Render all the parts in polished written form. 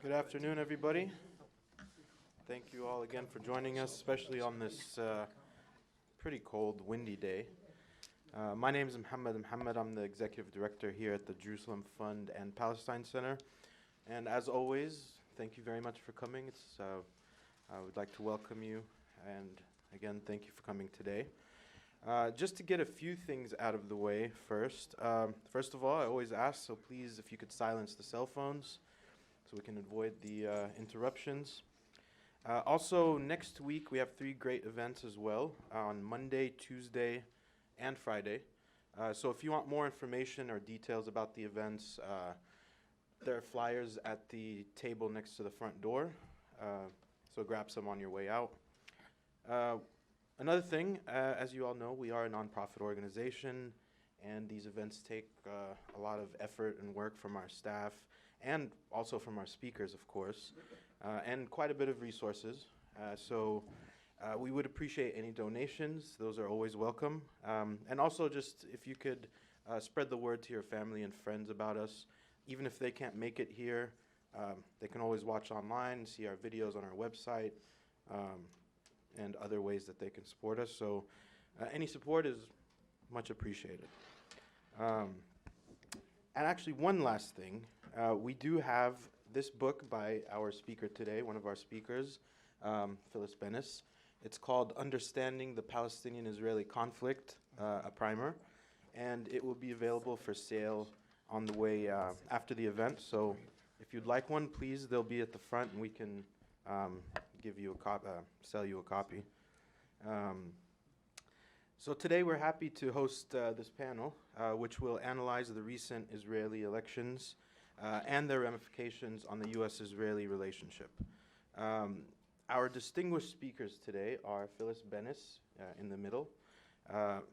Good afternoon, everybody. Thank you all again for joining us, especially on this pretty cold, windy day. My name is Mohammed. I'm the executive director here at the Jerusalem Fund and Palestine Center. And as always, thank you very much for coming. I would like to welcome you, and again, thank you for coming today. Just to get a few things out of the way first. First of all, I always ask, so please, if you could silence the cell phones so we can avoid the interruptions. Also, next week we have 3 great events as well, on Monday, Tuesday, and Friday. So if you want more information or details about the events, there are flyers at the table next to the front door, so grab some on your way out. Another thing, as you all know, we are a nonprofit organization, and these events take a lot of effort and work from our staff, and also from our speakers, of course, and quite a bit of resources. So we would appreciate any donations. Those are always welcome. And also just if you could spread the word to your family and friends about us. Even if they can't make it here, they can always watch online, see our videos on our website, and other ways that they can support us. So any support is much appreciated. And actually, one last thing. We do have this book by our speaker today, one of our speakers, Phyllis Bennis. It's called Understanding the Palestinian-Israeli Conflict, a primer. And it will be available for sale on the way after the event. So if you'd like one, please, they'll be at the front, and we can give you a sell you a copy. So today we're happy to host this panel, which will analyze the recent Israeli elections and their ramifications on the U.S.-Israeli relationship. Our distinguished speakers today are Phyllis Bennis in the middle,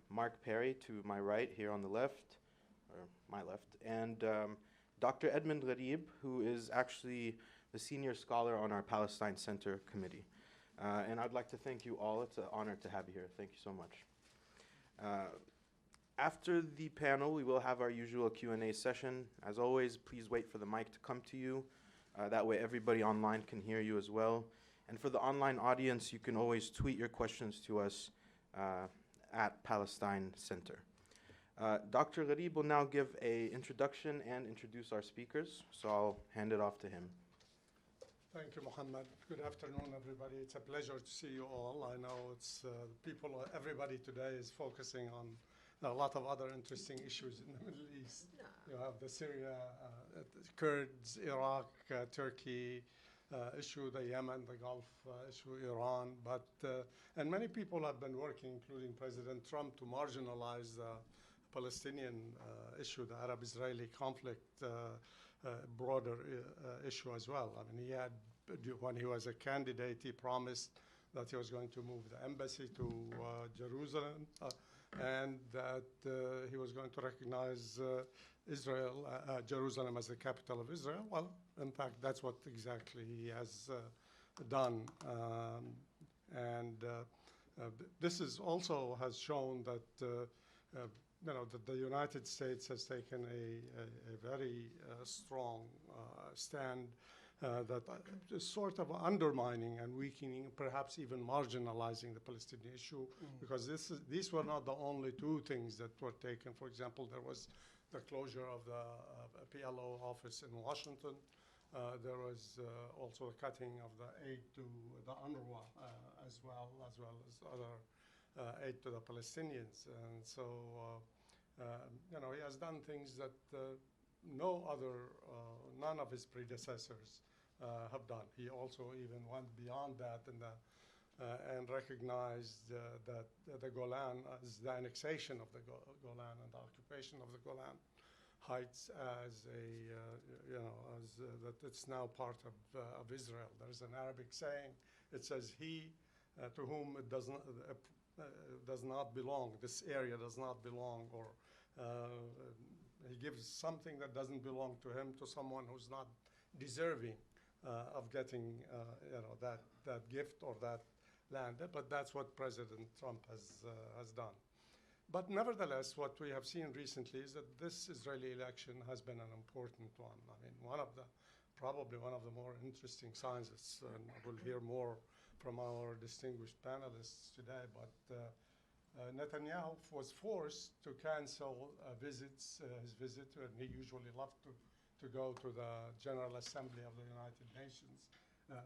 Mark Perry to my right here on the left, or my left, and Dr. Edmund Ghareb, who is actually the senior scholar on our Palestine Center committee. And I'd like to thank you all. It's an honor to have you here. Thank you so much. After the panel, we will have our usual Q&A session. As always, please wait for the mic to come to you. That way everybody online can hear you as well. And for the online audience, you can always tweet your questions to us at Palestine Center. Dr. Ghareb will now give an introduction and introduce our speakers, so I'll hand it off to him. Thank you, Mohammed. Good afternoon, everybody. It's a pleasure to see you all. I know it's everybody today is focusing on a lot of other interesting issues in the Middle East. You have the Syria, Kurds, Iraq, Turkey issue, the Yemen, the Gulf issue, Iran. And many people have been working, including President Trump, to marginalize the Palestinian issue, the Arab-Israeli conflict, broader issue as well. I mean, when he was a candidate, he promised that he was going to move the embassy to Jerusalem and that he was going to recognize Jerusalem as the capital of Israel. Well, in fact, that's what exactly he has done. This is also has shown that that the United States has taken a very strong stand that is sort of undermining and weakening, perhaps even marginalizing the Palestinian issue, because these were not the only 2 things that were taken. For example, there was the closure of the PLO office in Washington. There was also a cutting of the aid to the UNRWA as well as other aid to the Palestinians. And so, he has done things that none of his predecessors have done. He also even went beyond that and recognized that the Golan, as the annexation of the Golan and the occupation of the Golan Heights as that it's now part of Israel. There's an Arabic saying. It says, "He to whom it does not belong, this area does not belong," or he gives something that doesn't belong to him to someone who's not deserving of getting that gift or that land. But that's what President Trump has done. But nevertheless, what we have seen recently is that this Israeli election has been an important one. I mean, one of the probably one of the more interesting signs. And we'll hear more from our distinguished panelists today. But Netanyahu was forced to cancel his visit, and he usually loved to go to the General Assembly of the United Nations.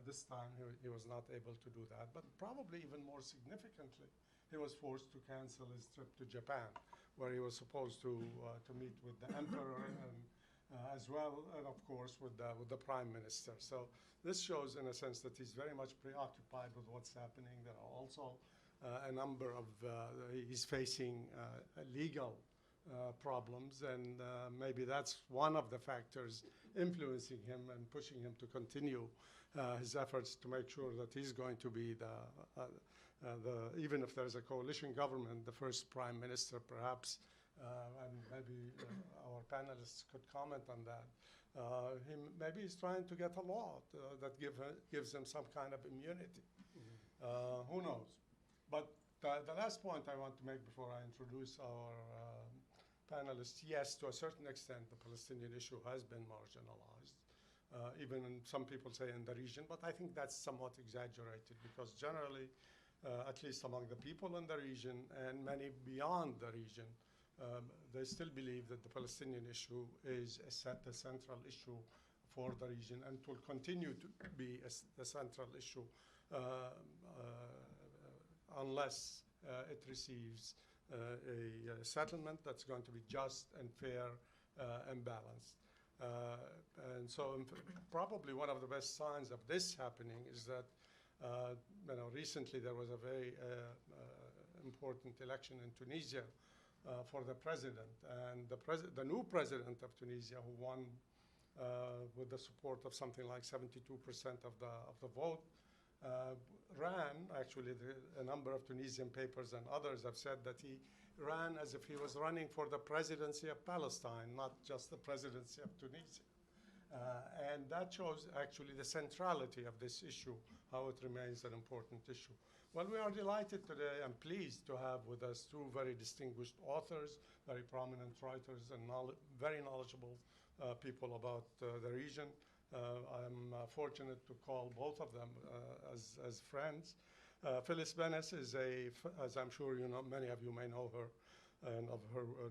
This time he was not able to do that. But probably even more significantly, he was forced to cancel his trip to Japan, where he was supposed to meet with the emperor and as well, and of course with the prime minister. So this shows, in a sense, that he's very much preoccupied with what's happening. There are also a number of he's facing legal problems, and maybe that's one of the factors influencing him and pushing him to continue his efforts to make sure that he's going to be even if there's a coalition government, the first prime minister, perhaps, and maybe our panelists could comment on that. Maybe he's trying to get a law that gives him some kind of immunity. Who knows? But the last point I want to make before I introduce our panelists, yes, to a certain extent, the Palestinian issue has been marginalized, even some people say in the region, but I think that's somewhat exaggerated because generally, at least among the people in the region and many beyond the region, they still believe that the Palestinian issue is the central issue for the region and will continue to be the central issue unless it receives a settlement that's going to be just and fair and balanced. And so probably one of the best signs of this happening is that recently there was a very important election in Tunisia for the president, and the new president of Tunisia, who won with the support of something like 72% of the vote, ran. Actually, a number of Tunisian papers and others have said that he ran as if he was running for the presidency of Palestine, not just the presidency of Tunisia. And that shows actually the centrality of this issue, how it remains an important issue. Well, we are delighted today and pleased to have with us two very distinguished authors, very prominent writers, and very knowledgeable people about the region. I'm fortunate to call both of them as friends. Phyllis Bennis is as I'm sure you know, many of you may know her and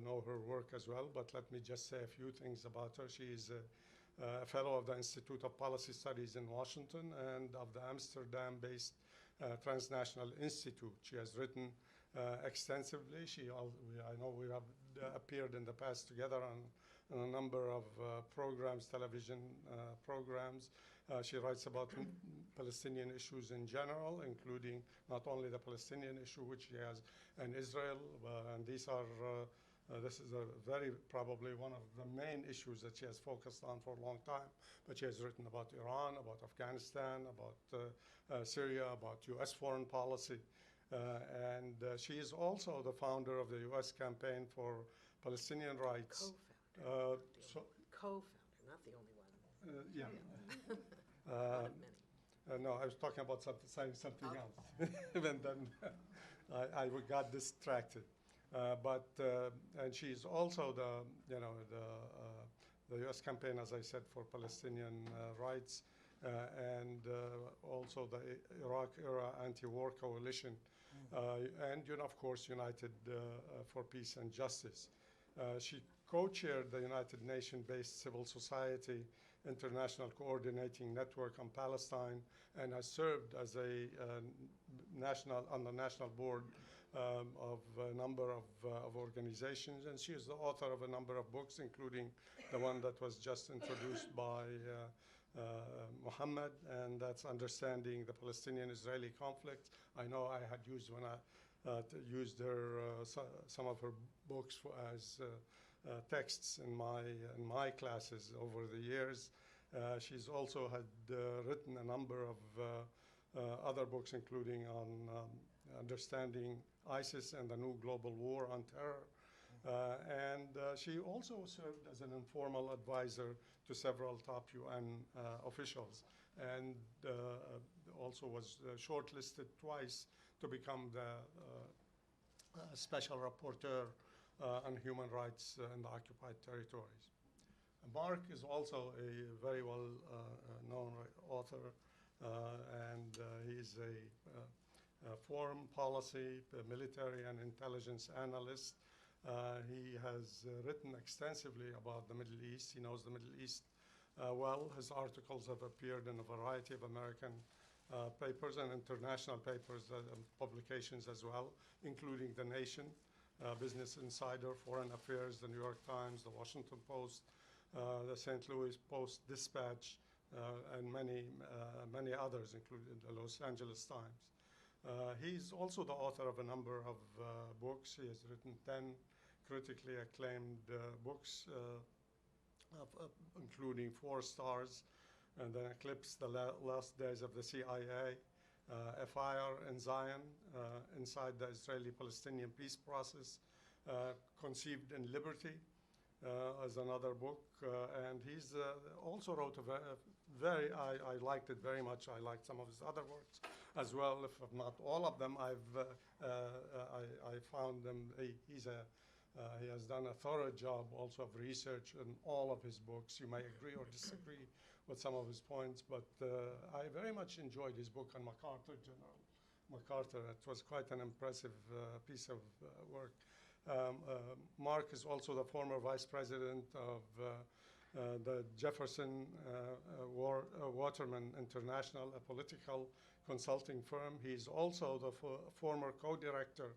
know her work as well, but let me just say a few things about her. She is a fellow of the Institute of Policy Studies in Washington and of the Amsterdam-based Transnational Institute. She has written extensively. I know we have appeared in the past together on a number of programs, television programs. She writes about Palestinian issues in general, including not only the Palestinian issue, which she has, and Israel, and these are this is probably one of the main issues that she has focused on for a long time. But she has written about Iran, about Afghanistan, about Syria, about U.S. foreign policy. And she is also the founder of the U.S. Campaign for Palestinian Rights. Co-founder. Co-founder, not the only one. Yeah. One of many. No, I was talking about saying something else. Even then, I got distracted. And she's also the U.S. campaign, as I said, for Palestinian rights, and also the Iraq-era anti-war coalition, and of course, United for Peace and Justice. She co-chaired the United Nations-based Civil Society International Coordinating Network on Palestine, and has served as on the national board of a number of organizations, and she is the author of a number of books, including the one that was just introduced by Mohammed, and that's Understanding the Palestinian-Israeli Conflict. I know I had used when I used some of her books as texts in my classes over the years. She's also had written a number of other books, including on understanding ISIS and the new global war on terror. And she also served as an informal advisor to several top UN officials, and also was shortlisted twice to become the special rapporteur on human rights in the occupied territories. Mark is also a very well known author, and he's a foreign policy, military, and intelligence analyst. He has written extensively about the Middle East. He knows the Middle East well. His articles have appeared in a variety of American papers and international papers and publications as well, including The Nation, Business Insider, Foreign Affairs, the New York Times, the Washington Post, the St. Louis Post-Dispatch, and many others, including the Los Angeles Times. He's also the author of a number of books. He has written 10 critically acclaimed books, including 4 Stars, and then Eclipse, The Last Days of the CIA, A Fire in Zion, Inside the Israeli-Palestinian Peace Process, Conceived in Liberty, as another book, and he's also wrote I liked it very much. I liked some of his other works as well, if not all of them. I found them. He has done a thorough job also of research in all of his books. You may agree or disagree with some of his points, but I very much enjoyed his book on MacArthur, General MacArthur. It was quite an impressive piece of work. Mark is also the former vice president of the Jefferson Waterman International, a political consulting firm. He's also the former co-director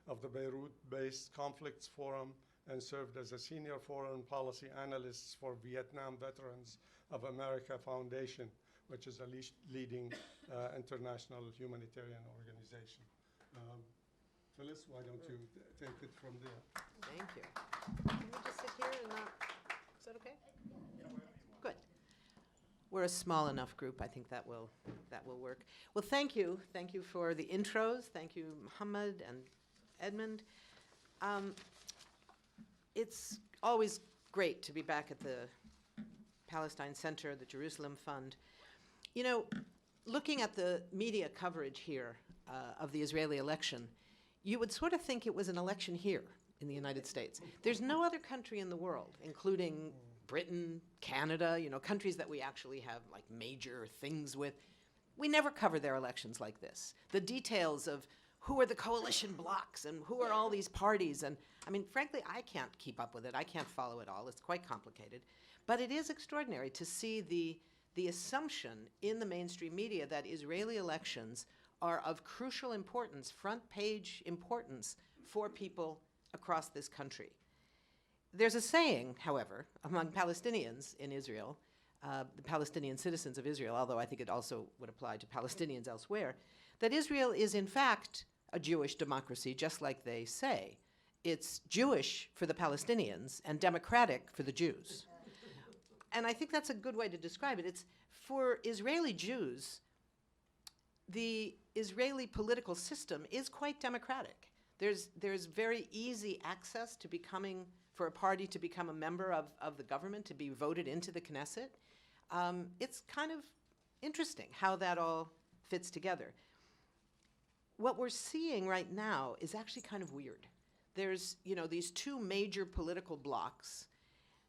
of the Beirut-based Conflicts Forum and served as a senior foreign policy analyst for Vietnam Veterans of America Foundation, which is a leading international humanitarian organization. Phyllis, why don't you take it from there? Thank you. Can we just sit here and not, is that okay? Good. We're a small enough group, I think that will work. Well, thank you. Thank you for the intros. Thank you, Muhammad and Edmund. It's always great to be back at the Palestine Center, the Jerusalem Fund. You know, looking at the media coverage here of the Israeli election, you would sort of think it was an election here in the United States. There's no other country in the world, including Britain, Canada, you know, countries that we actually have like major things with. We never cover their elections like this. The details of who are the coalition blocs and who are all these parties. And I mean, frankly, I can't keep up with it. I can't follow it all. It's quite complicated. But it is extraordinary to see the assumption in the mainstream media that Israeli elections are of crucial importance, front page importance for people across this country. There's a saying, however, among Palestinians in Israel, the Palestinian citizens of Israel, although I think it also would apply to Palestinians elsewhere, that Israel is in fact a Jewish democracy, just like they say. It's Jewish for the Palestinians and democratic for the Jews. And I think that's a good way to describe it. It's for Israeli Jews, the Israeli political system is quite democratic. There's very easy access to becoming, for a party to become a member of the government, to be voted into the Knesset. It's kind of interesting how that all fits together. What we're seeing right now is actually kind of weird. There's, you know, these 2 major political blocs,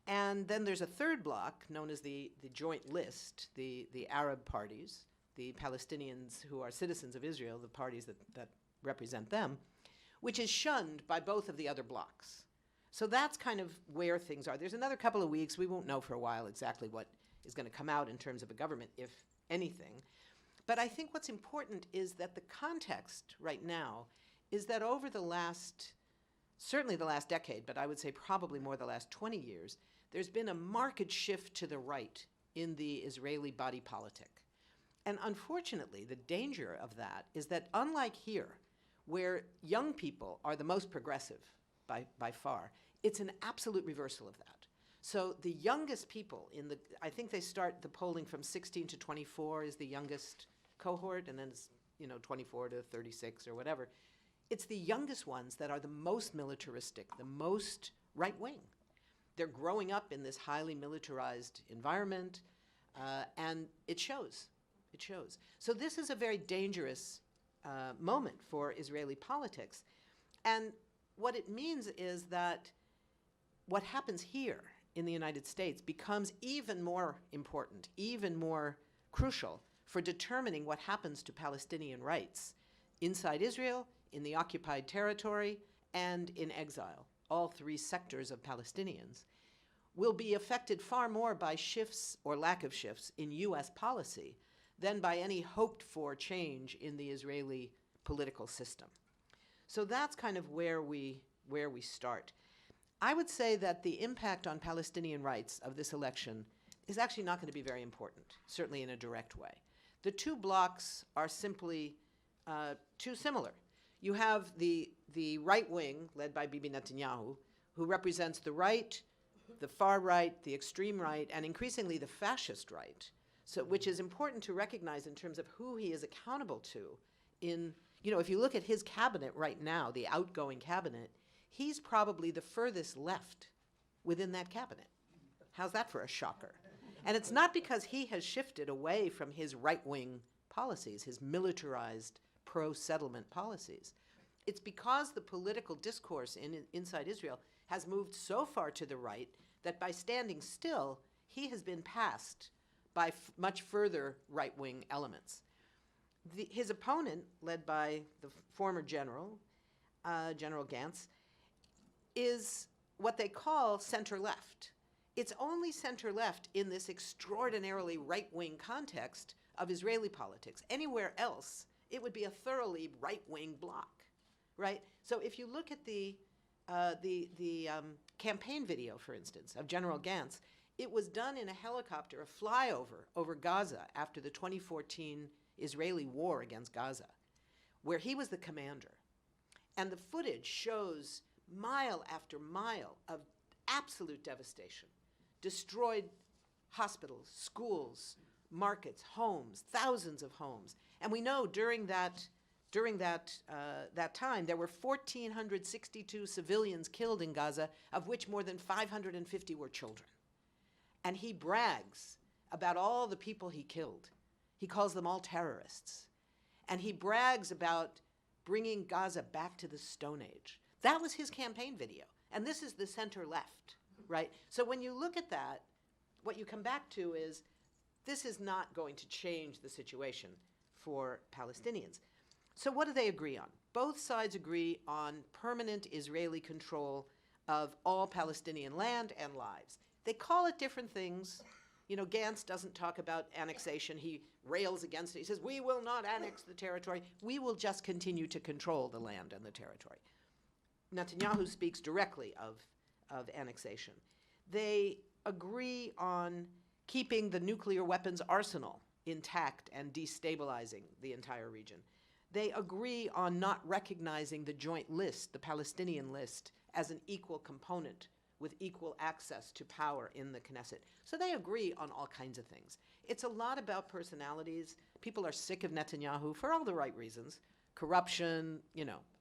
and then there's a third bloc known as the Joint List, the Arab parties, the Palestinians who are citizens of Israel, the parties that represent them, which is shunned by both of the other blocs. So that's kind of where things are. There's another couple of weeks. We won't know for a while exactly what is going to come out in terms of a government, if anything. But I think what's important is that the context right now is that over the last, certainly the last decade, but I would say probably more the last 20 years, there's been a marked shift to the right in the Israeli body politic. And unfortunately, the danger of that is that unlike here, where young people are the most progressive by far, it's an absolute reversal of that. So the youngest people I think they start the polling from 16 to 24 is the youngest cohort, and then it's, 24 to 36 or whatever. It's the youngest ones that are the most militaristic, the most right-wing. They're growing up in this highly militarized environment, and it shows. It shows. So this is a very dangerous moment for Israeli politics. And what it means is that what happens here in the United States becomes even more important, even more crucial for determining what happens to Palestinian rights inside Israel, in the occupied territory, and in exile, all three sectors of Palestinians, will be affected far more by shifts or lack of shifts in U.S. policy than by any hoped-for change in the Israeli political system. So that's kind of where we start. I would say that the impact on Palestinian rights of this election is actually not going to be very important, certainly in a direct way. The two blocks are simply too similar. You have the right wing, led by Bibi Netanyahu, who represents the right, the far right, the extreme right, and increasingly the fascist right, so, which is important to recognize in terms of who he is accountable to. If you look at his cabinet right now, the outgoing cabinet, he's probably the furthest left within that cabinet. How's that for a shocker? And it's not because he has shifted away from his right-wing policies, his militarized pro-settlement policies. It's because the political discourse inside Israel has moved so far to the right that by standing still, he has been passed by much further right-wing elements. His opponent, led by the former general, General Gantz, is what they call center-left. It's only center-left in this extraordinarily right-wing context of Israeli politics. Anywhere else, it would be a thoroughly right-wing bloc, right? So if you look at the campaign video, for instance, of General Gantz, it was done in a helicopter, a flyover over Gaza after the 2014 Israeli war against Gaza, where he was the commander. And the footage shows mile after mile of absolute devastation, destroyed hospitals, schools, markets, homes, thousands of homes. And we know during that time, there were 1,462 civilians killed in Gaza, of which more than 550 were children. And he brags about all the people he killed. He calls them all terrorists. And he brags about bringing Gaza back to the Stone Age. That was his campaign video. And this is the center left, right? So when you look at that, what you come back to is this is not going to change the situation for Palestinians. So what do they agree on? Both sides agree on permanent Israeli control of all Palestinian land and lives. They call it different things. Gantz doesn't talk about annexation. He rails against it. He says, we will not annex the territory. We will just continue to control the land and the territory. Netanyahu speaks directly of annexation. They agree on keeping the nuclear weapons arsenal intact and destabilizing the entire region. They agree on not recognizing the joint list, the Palestinian list, as an equal component with equal access to power in the Knesset. So they agree on all kinds of things. It's a lot about personalities. People are sick of Netanyahu for all the right reasons. Corruption,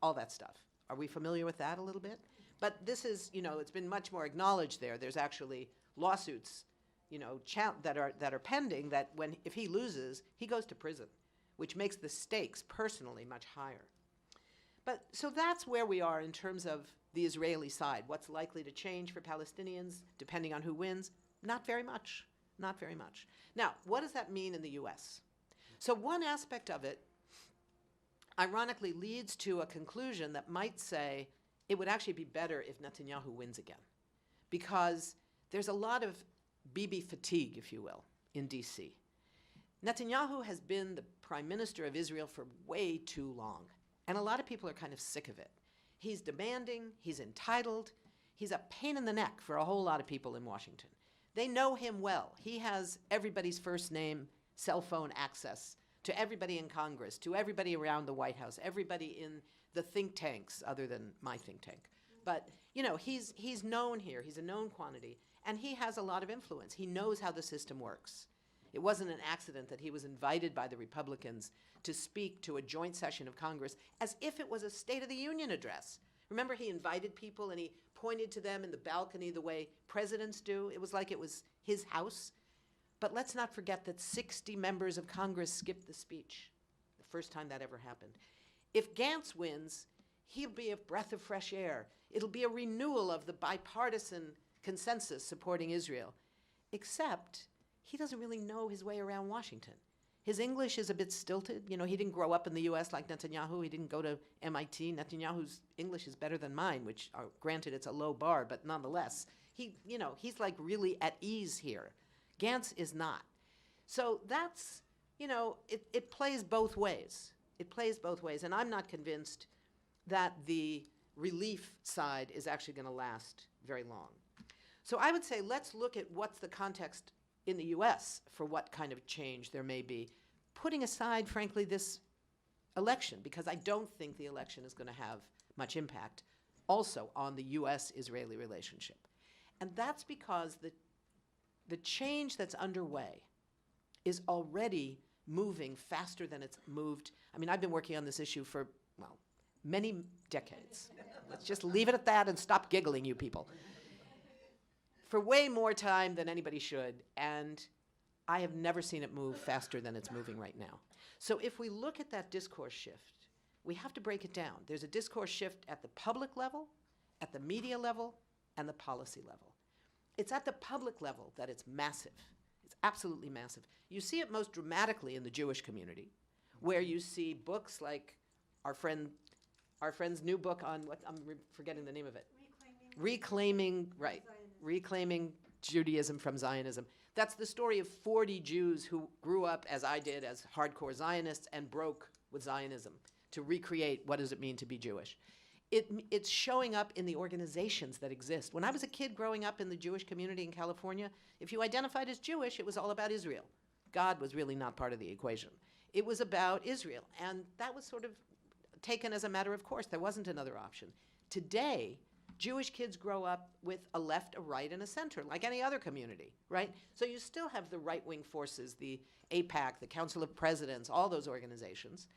all that stuff. Are we familiar with that a little bit? But this is, it's been much more acknowledged there. There's actually lawsuits, that are pending that if he loses, he goes to prison, which makes the stakes personally much higher. But so that's where we are in terms of the Israeli side. What's likely to change for Palestinians, depending on who wins? Not very much. Not very much. Now, what does that mean in the U.S.? So one aspect of it, ironically, leads to a conclusion that might say it would actually be better if Netanyahu wins again, because there's a lot of Bibi fatigue, if you will, in D.C. Netanyahu has been the prime minister of Israel for way too long, and a lot of people are kind of sick of it. He's demanding, he's entitled, he's a pain in the neck for a whole lot of people in Washington. They know him well. He has everybody's first name, cell phone access to everybody in Congress, to everybody around the White House, everybody in the think tanks, other than my think tank. But, he's known here. He's a known quantity. And he has a lot of influence. He knows how the system works. It wasn't an accident that he was invited by the Republicans to speak to a joint session of Congress as if it was a State of the Union address. Remember, he invited people and he pointed to them in the balcony the way presidents do. It was like it was his house. But let's not forget that 60 members of Congress skipped the speech, the first time that ever happened. If Gantz wins, he'll be a breath of fresh air. It'll be a renewal of the bipartisan consensus supporting Israel, except he doesn't really know his way around Washington. His English is a bit stilted. You know, he didn't grow up in the U.S. like Netanyahu. He didn't go to MIT. Netanyahu's English is better than mine, which, granted, it's a low bar, but nonetheless, he's like really at ease here. Gantz is not. So that's, it plays both ways. It plays both ways, and I'm not convinced that the relief side is actually going to last very long. So I would say let's look at what's the context in the U.S. for what kind of change there may be, putting aside, frankly, this election, because I don't think the election is going to have much impact also on the U.S.-Israeli relationship. And that's because the change that's underway is already moving faster than it's moved. I mean, I've been working on this issue for, well, many decades. Let's just leave it at that and stop giggling, you people. For way more time than anybody should, and I have never seen it move faster than it's moving right now. So if we look at that discourse shift, we have to break it down. There's a discourse shift at the public level, at the media level, and the policy level. It's at the public level that it's massive. It's absolutely massive. You see it most dramatically in the Jewish community, where you see books like our friend's new book on what, forgetting the name of it. Reclaiming Judaism from Zionism. That's the story of 40 Jews who grew up, as I did, as hardcore Zionists and broke with Zionism to recreate what does it mean to be Jewish. It's showing up in the organizations that exist. When I was a kid growing up in the Jewish community in California, if you identified as Jewish, it was all about Israel. God was really not part of the equation. It was about Israel, and that was sort of taken as a matter of course. There wasn't another option. Today, Jewish kids grow up with a left, a right, and a center, like any other community, right? So you still have the right-wing forces, the AIPAC, the Council of Presidents, all those organizations.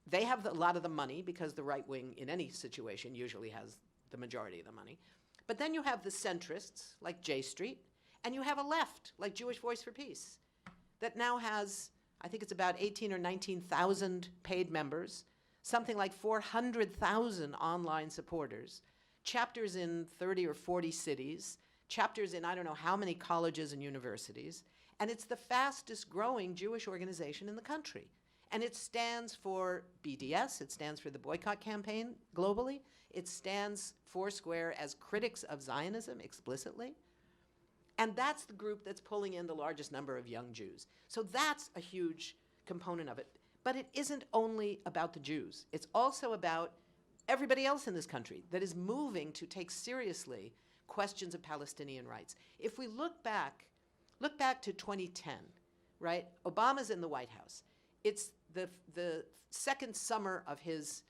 They have a lot of the money because the right wing in any situation usually has the majority of the money. But then you have the centrists, like J Street, and you have a left, like Jewish Voice for Peace, that now has, I think it's about 18 or 19,000 paid members, something like 400,000 online supporters, chapters in 30 or 40 cities, chapters in I don't know how many colleges and universities, and it's the fastest growing Jewish organization in the country. And it stands for BDS, it stands for the Boycott Campaign globally, it stands foursquare as critics of Zionism explicitly, and that's the group that's pulling in the largest number of young Jews. So that's a huge component of it. But it isn't only about the Jews, it's also about everybody else in this country that is moving to take seriously questions of Palestinian rights. If we look back to 2010, right? Obama's in the White House. It's the second summer of his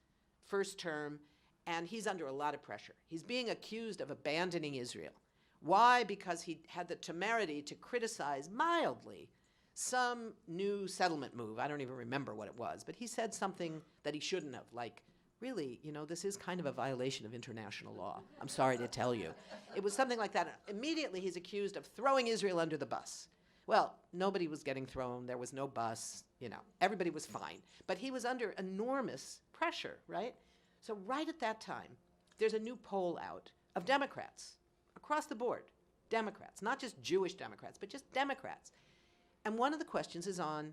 first term, and he's under a lot of pressure. He's being accused of abandoning Israel. Why? Because he had the temerity to criticize mildly some new settlement move. I don't even remember what it was, but he said something that he shouldn't have, like, really, this is kind of a violation of international law. I'm sorry to tell you. It was something like that. Immediately, he's accused of throwing Israel under the bus. Well, nobody was getting thrown. There was no bus. Everybody was fine. But he was under enormous pressure, right? So right at that time, there's a new poll out of Democrats across the board. Democrats, not just Jewish Democrats, but just Democrats. And one of the questions is on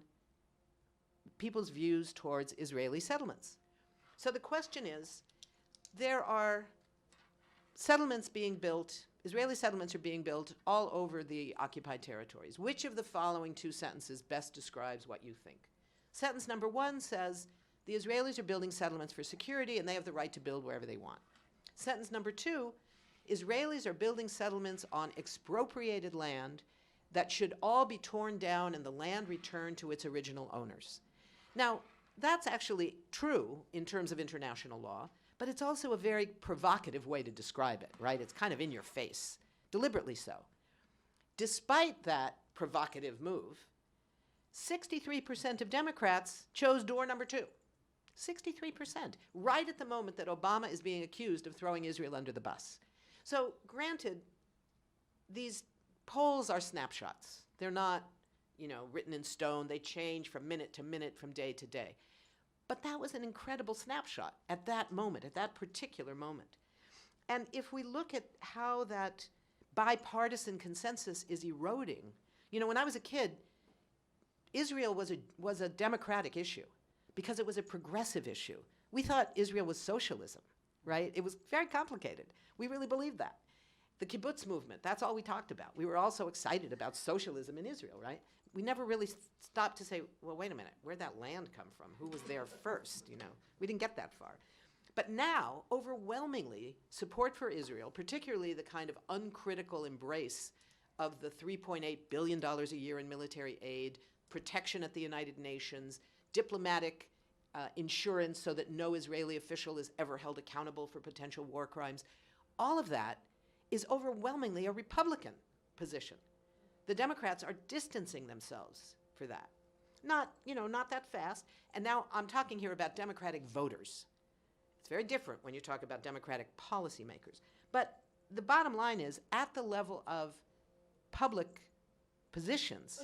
people's views towards Israeli settlements. So the question is, there are settlements being built, Israeli settlements are being built all over the occupied territories. Which of the following two sentences best describes what you think? Sentence number one says, the Israelis are building settlements for security and they have the right to build wherever they want. Sentence number two, Israelis are building settlements on expropriated land that should all be torn down and the land returned to its original owners. Now, that's actually true in terms of international law, but it's also a very provocative way to describe it, right? It's kind of in your face, deliberately so. Despite that provocative move, 63% of Democrats chose door number two. 63%, right at the moment that Obama is being accused of throwing Israel under the bus. So granted, these polls are snapshots. They're not, written in stone. They change from minute to minute, from day to day. But that was an incredible snapshot at that moment, at that particular moment. And if we look at how that bipartisan consensus is eroding. You know, when I was a kid, Israel was a democratic issue because it was a progressive issue. We thought Israel was socialism, right? It was very complicated. We really believed that. The kibbutz movement, that's all we talked about. We were also excited about socialism in Israel, right? We never really stopped to say, well, wait a minute, where'd that land come from? Who was there first, you know? We didn't get that far. But now, overwhelmingly, support for Israel, particularly the kind of uncritical embrace of the $3.8 billion a year in military aid, protection at the United Nations, diplomatic insurance so that no Israeli official is ever held accountable for potential war crimes, all of that is overwhelmingly a Republican position. The Democrats are distancing themselves for that. Not that fast. And now I'm talking here about Democratic voters. It's very different when you talk about Democratic policymakers. But the bottom line is, at the level of public positions,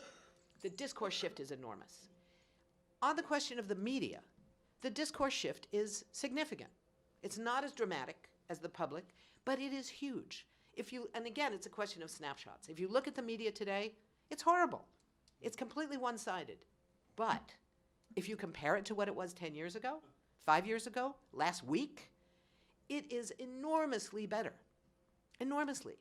the discourse shift is enormous. On the question of the media, the discourse shift is significant. It's not as dramatic as the public, but it is huge. And again, it's a question of snapshots. If you look at the media today, it's horrible. It's completely one-sided. But if you compare it to what it was 10 years ago, 5 years ago, last week, it is enormously better. Enormously.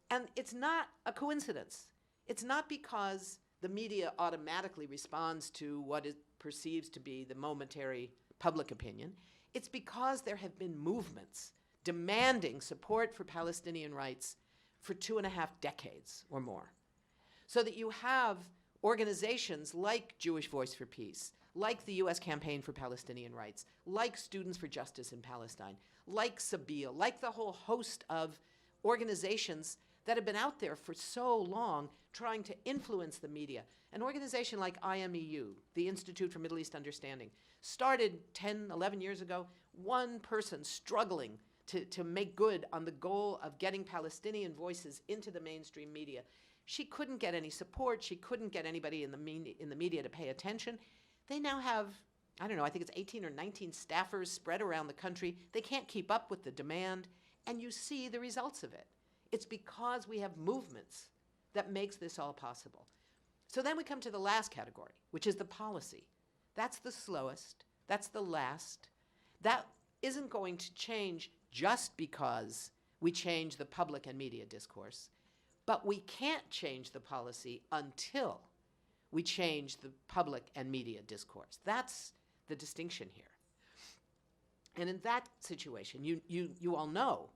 And it's not a coincidence. It's not because the media automatically responds to what it perceives to be the momentary public opinion. It's because there have been movements demanding support for Palestinian rights for 2.5 decades or more. So that you have organizations like Jewish Voice for Peace, like the U.S. Campaign for Palestinian Rights, like Students for Justice in Palestine, like Sabeel, like the whole host of organizations that have been out there for so long trying to influence the media. An organization like IMEU, the Institute for Middle East Understanding, started 10, 11 years ago, one person struggling to make good on the goal of getting Palestinian voices into the mainstream media. She couldn't get any support. She couldn't get anybody in the media to pay attention. They now have, I don't know, I think it's 18 or 19 staffers spread around the country. They can't keep up with the demand, and you see the results of it. It's because we have movements that makes this all possible. So then we come to the last category, which is the policy. That's the slowest. That's the last. That isn't going to change just because we change the public and media discourse. But we can't change the policy until we change the public and media discourse. That's the distinction here. And in that situation, you all know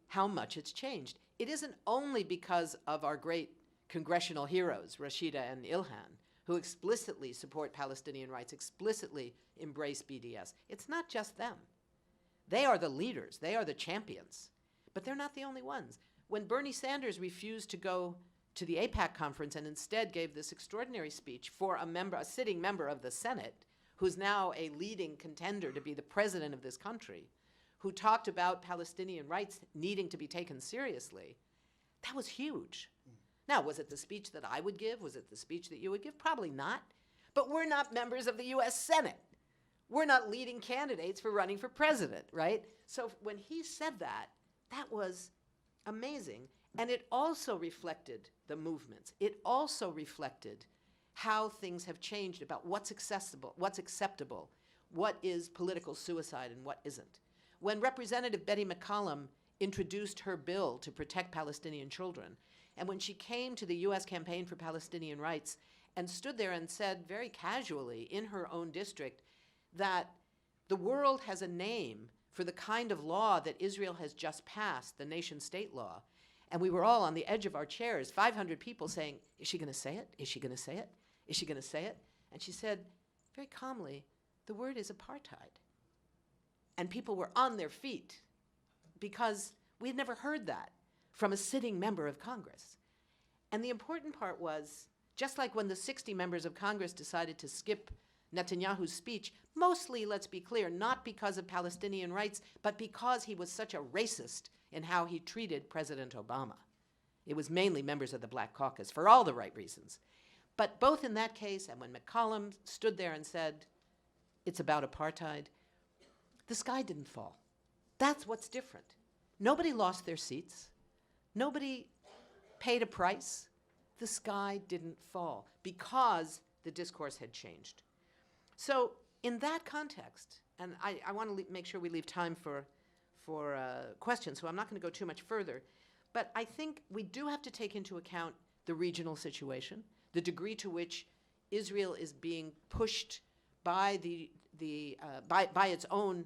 how much it's changed. It isn't only because of our great congressional heroes, Rashida and Ilhan, who explicitly support Palestinian rights, explicitly embrace BDS. It's not just them. They are the leaders. They are the champions. But they're not the only ones. When Bernie Sanders refused to go to the AIPAC conference and instead gave this extraordinary speech for a sitting member of the Senate, who's now a leading contender to be the president of this country, who talked about Palestinian rights needing to be taken seriously, that was huge. Now, was it the speech that I would give? Was it the speech that you would give? Probably not. But we're not members of the U.S. Senate. We're not leading candidates for running for president, right? So when he said that, that was amazing. And it also reflected the movements. It also reflected how things have changed about what's acceptable, what is political suicide and what isn't. When Representative Betty McCollum introduced her bill to protect Palestinian children, and when she came to the U.S. Campaign for Palestinian Rights and stood there and said very casually in her own district that the world has a name for the kind of law that Israel has just passed, the nation-state law, and we were all on the edge of our chairs, 500 people saying, is she going to say it? Is she going to say it? Is she going to say it? And she said very calmly, the word is apartheid. And people were on their feet because we had never heard that from a sitting member of Congress. And the important part was, just like when the 60 members of Congress decided to skip Netanyahu's speech, mostly, let's be clear, not because of Palestinian rights, but because he was such a racist in how he treated President Obama. It was mainly members of the Black Caucus for all the right reasons. But both in that case and when McCollum stood there and said, it's about apartheid, the sky didn't fall. That's what's different. Nobody lost their seats. Nobody paid a price. The sky didn't fall because the discourse had changed. So in that context, and I want to make sure we leave time for questions, so I'm not going to go too much further, but I think we do have to take into account the regional situation, the degree to which Israel is being pushed by by its own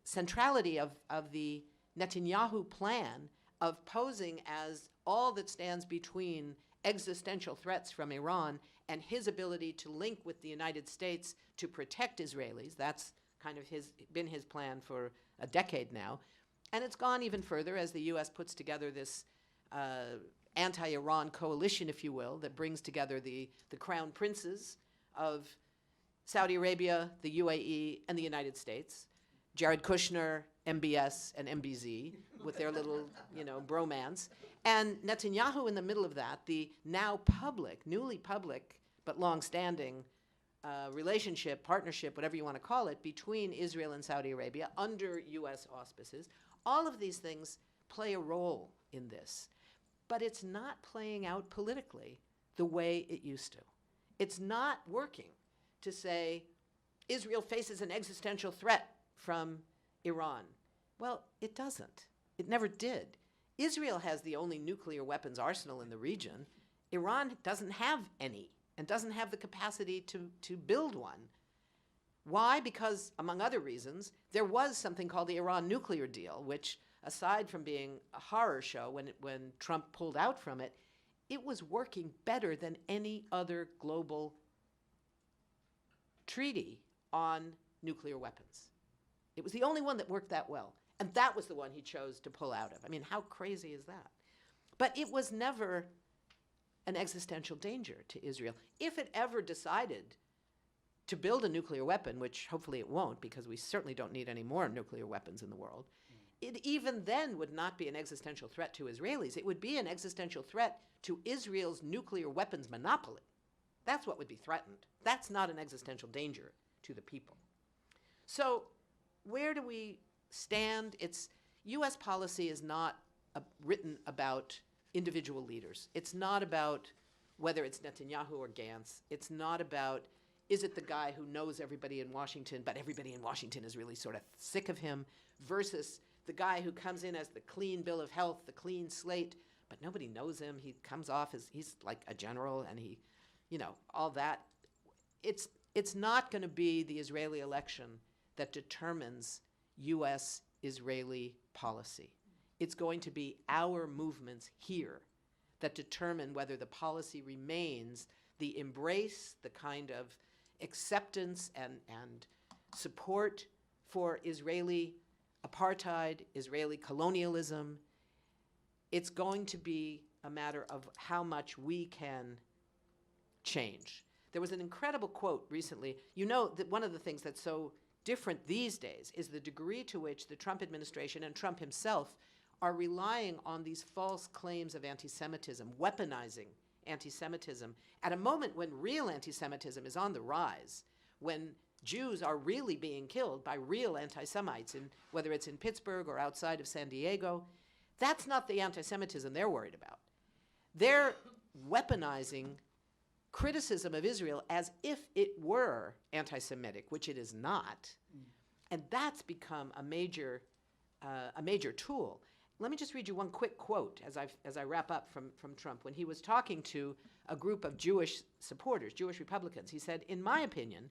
centrality of the Netanyahu plan of posing as all that stands between existential threats from Iran and his ability to link with the United States to protect Israelis. That's kind of been his plan for a decade now. And it's gone even further as the U.S. puts together this anti-Iran coalition, if you will, that brings together the crown princes of Saudi Arabia, the UAE, and the United States. Jared Kushner, MBS, and MBZ with their little, bromance. And Netanyahu in the middle of that, the now public, newly public, but long-standing relationship, partnership, whatever you want to call it, between Israel and Saudi Arabia under U.S. auspices. All of these things play a role in this. But it's not playing out politically the way it used to. It's not working to say Israel faces an existential threat from Iran. Well, it doesn't. It never did. Israel has the only nuclear weapons arsenal in the region. Iran doesn't have any and doesn't have the capacity to build one. Why? Because, among other reasons, there was something called the Iran nuclear deal, which, aside from being a horror show when Trump pulled out from it, it was working better than any other global treaty on nuclear weapons. It was the only one that worked that well. And that was the one he chose to pull out of. I mean, how crazy is that? But it was never an existential danger to Israel. If it ever decided to build a nuclear weapon, which hopefully it won't, because we certainly don't need any more nuclear weapons in the world, it even then would not be an existential threat to Israelis. It would be an existential threat to Israel's nuclear weapons monopoly. That's what would be threatened. That's not an existential danger to the people. So where do we stand? U.S. policy is not written about individual leaders. It's not about whether it's Netanyahu or Gantz. It's not about, is it the guy who knows everybody in Washington, but everybody in Washington is really sort of sick of him, versus the guy who comes in as the clean bill of health, the clean slate, but nobody knows him. He comes off as, he's like a general, and he, all that. It's not going to be the Israeli election that determines U.S.-Israeli policy. It's going to be our movements here that determine whether the policy remains the embrace, the kind of acceptance and support for Israeli apartheid, Israeli colonialism. It's going to be a matter of how much we can change. There was an incredible quote recently. You know that one of the things that's so different these days is the degree to which the Trump administration and Trump himself are relying on these false claims of anti-Semitism, weaponizing anti-Semitism at a moment when real anti-Semitism is on the rise, when Jews are really being killed by real anti-Semites, whether it's in Pittsburgh or outside of San Diego. That's not the anti-Semitism they're worried about. They're weaponizing criticism of Israel as if it were anti-Semitic, which it is not. And that's become a major tool. Let me just read you one quick quote as I wrap up from Trump. When he was talking to a group of Jewish supporters, Jewish Republicans, he said, "In my opinion,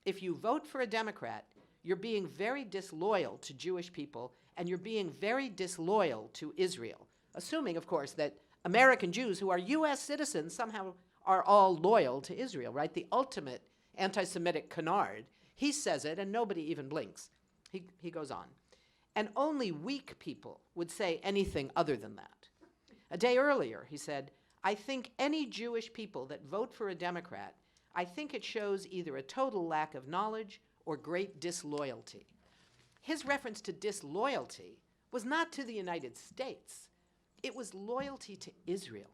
if you vote for a Democrat, you're being very disloyal to Jewish people, and you're being very disloyal to Israel." Assuming, of course, that American Jews who are U.S. citizens somehow are all loyal to Israel, right? The ultimate anti-Semitic canard. He says it, and nobody even blinks. He goes on. And only weak people would say anything other than that. A day earlier, he said, "I think any Jewish people that vote for a Democrat, I think it shows either a total lack of knowledge or great disloyalty." His reference to disloyalty was not to the United States. It was loyalty to Israel.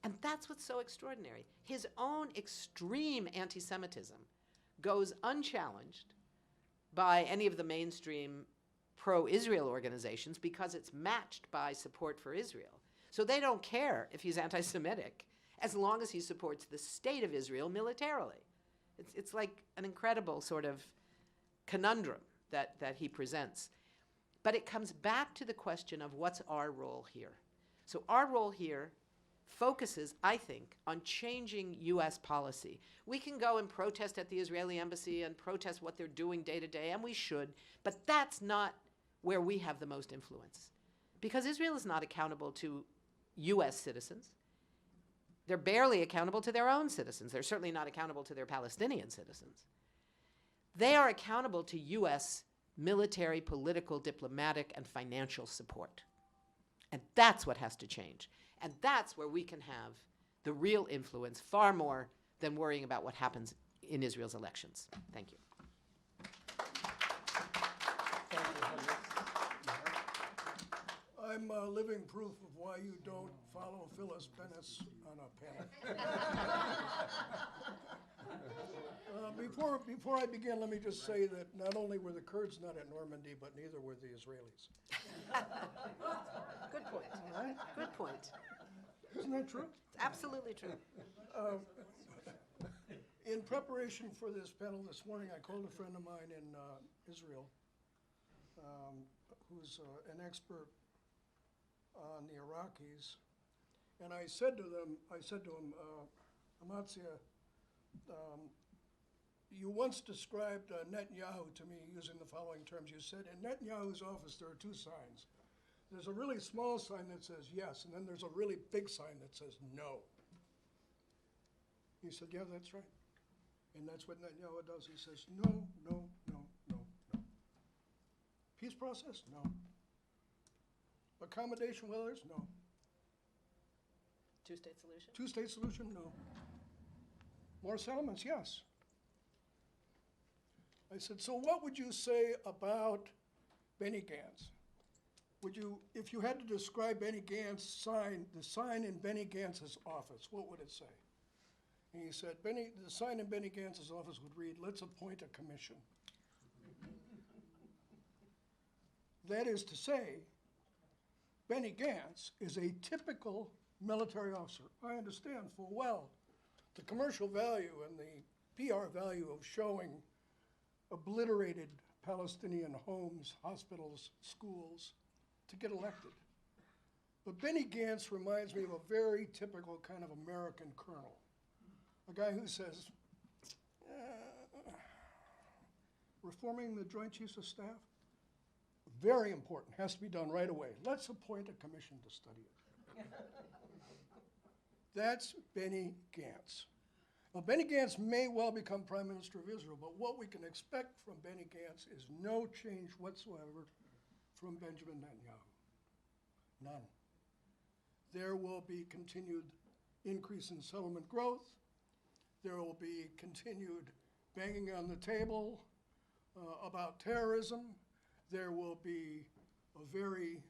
And that's what's so extraordinary. His own extreme anti-Semitism goes unchallenged by any of the mainstream pro-Israel organizations because it's matched by support for Israel. So they don't care if he's anti-Semitic as long as he supports the state of Israel militarily. It's like an incredible sort of conundrum that he presents. But it comes back to the question of what's our role here. So our role here focuses, I think, on changing U.S. policy. We can go and protest at the Israeli embassy and protest what they're doing day to day, and we should, but that's not where we have the most influence. Because Israel is not accountable to U.S. citizens. They're barely accountable to their own citizens. They're certainly not accountable to their Palestinian citizens. They are accountable to U.S. military, political, diplomatic, and financial support. And that's what has to change. And that's where we can have the real influence, far more than worrying about what happens in Israel's elections. Thank you. I'm living proof of why you don't follow Phyllis Bennis on a panel. Before I begin, let me just say that not only were the Kurds not at Normandy, but neither were the Israelis. Good point. All right? Good point. Isn't that true? It's absolutely true. In preparation for this panel this morning, I called a friend of mine in Israel, who's an expert on the Iraqis, and I said to him, Amatzia, you once described Netanyahu to me using the following terms. You said, in Netanyahu's office there are two signs. There's a really small sign that says yes, and then there's a really big sign that says no. He said, yeah, that's right. And that's what Netanyahu does. He says, no, no, no, no, no. Peace process? No. Accommodation with others? No. Two-state solution? Two-state solution? No. More settlements? Yes. I said, so what would you say about Benny Gantz? Would you, if you had to describe Benny Gantz's sign, the sign in Benny Gantz's office, what would it say? And he said, the sign in Benny Gantz's office would read, let's appoint a commission. That is to say, Benny Gantz is a typical military officer. I understand full well the commercial value and the PR value of showing obliterated Palestinian homes, hospitals, schools to get elected. But Benny Gantz reminds me of a very typical kind of American colonel, a guy who says, reforming the Joint Chiefs of Staff, very important, has to be done right away. Let's appoint a commission to study it. That's Benny Gantz. Now, Benny Gantz may well become Prime Minister of Israel, but what we can expect from Benny Gantz is no change whatsoever from Benjamin Netanyahu. None. There will be continued increase in settlement growth. There will be continued banging on the table about terrorism. There will be a very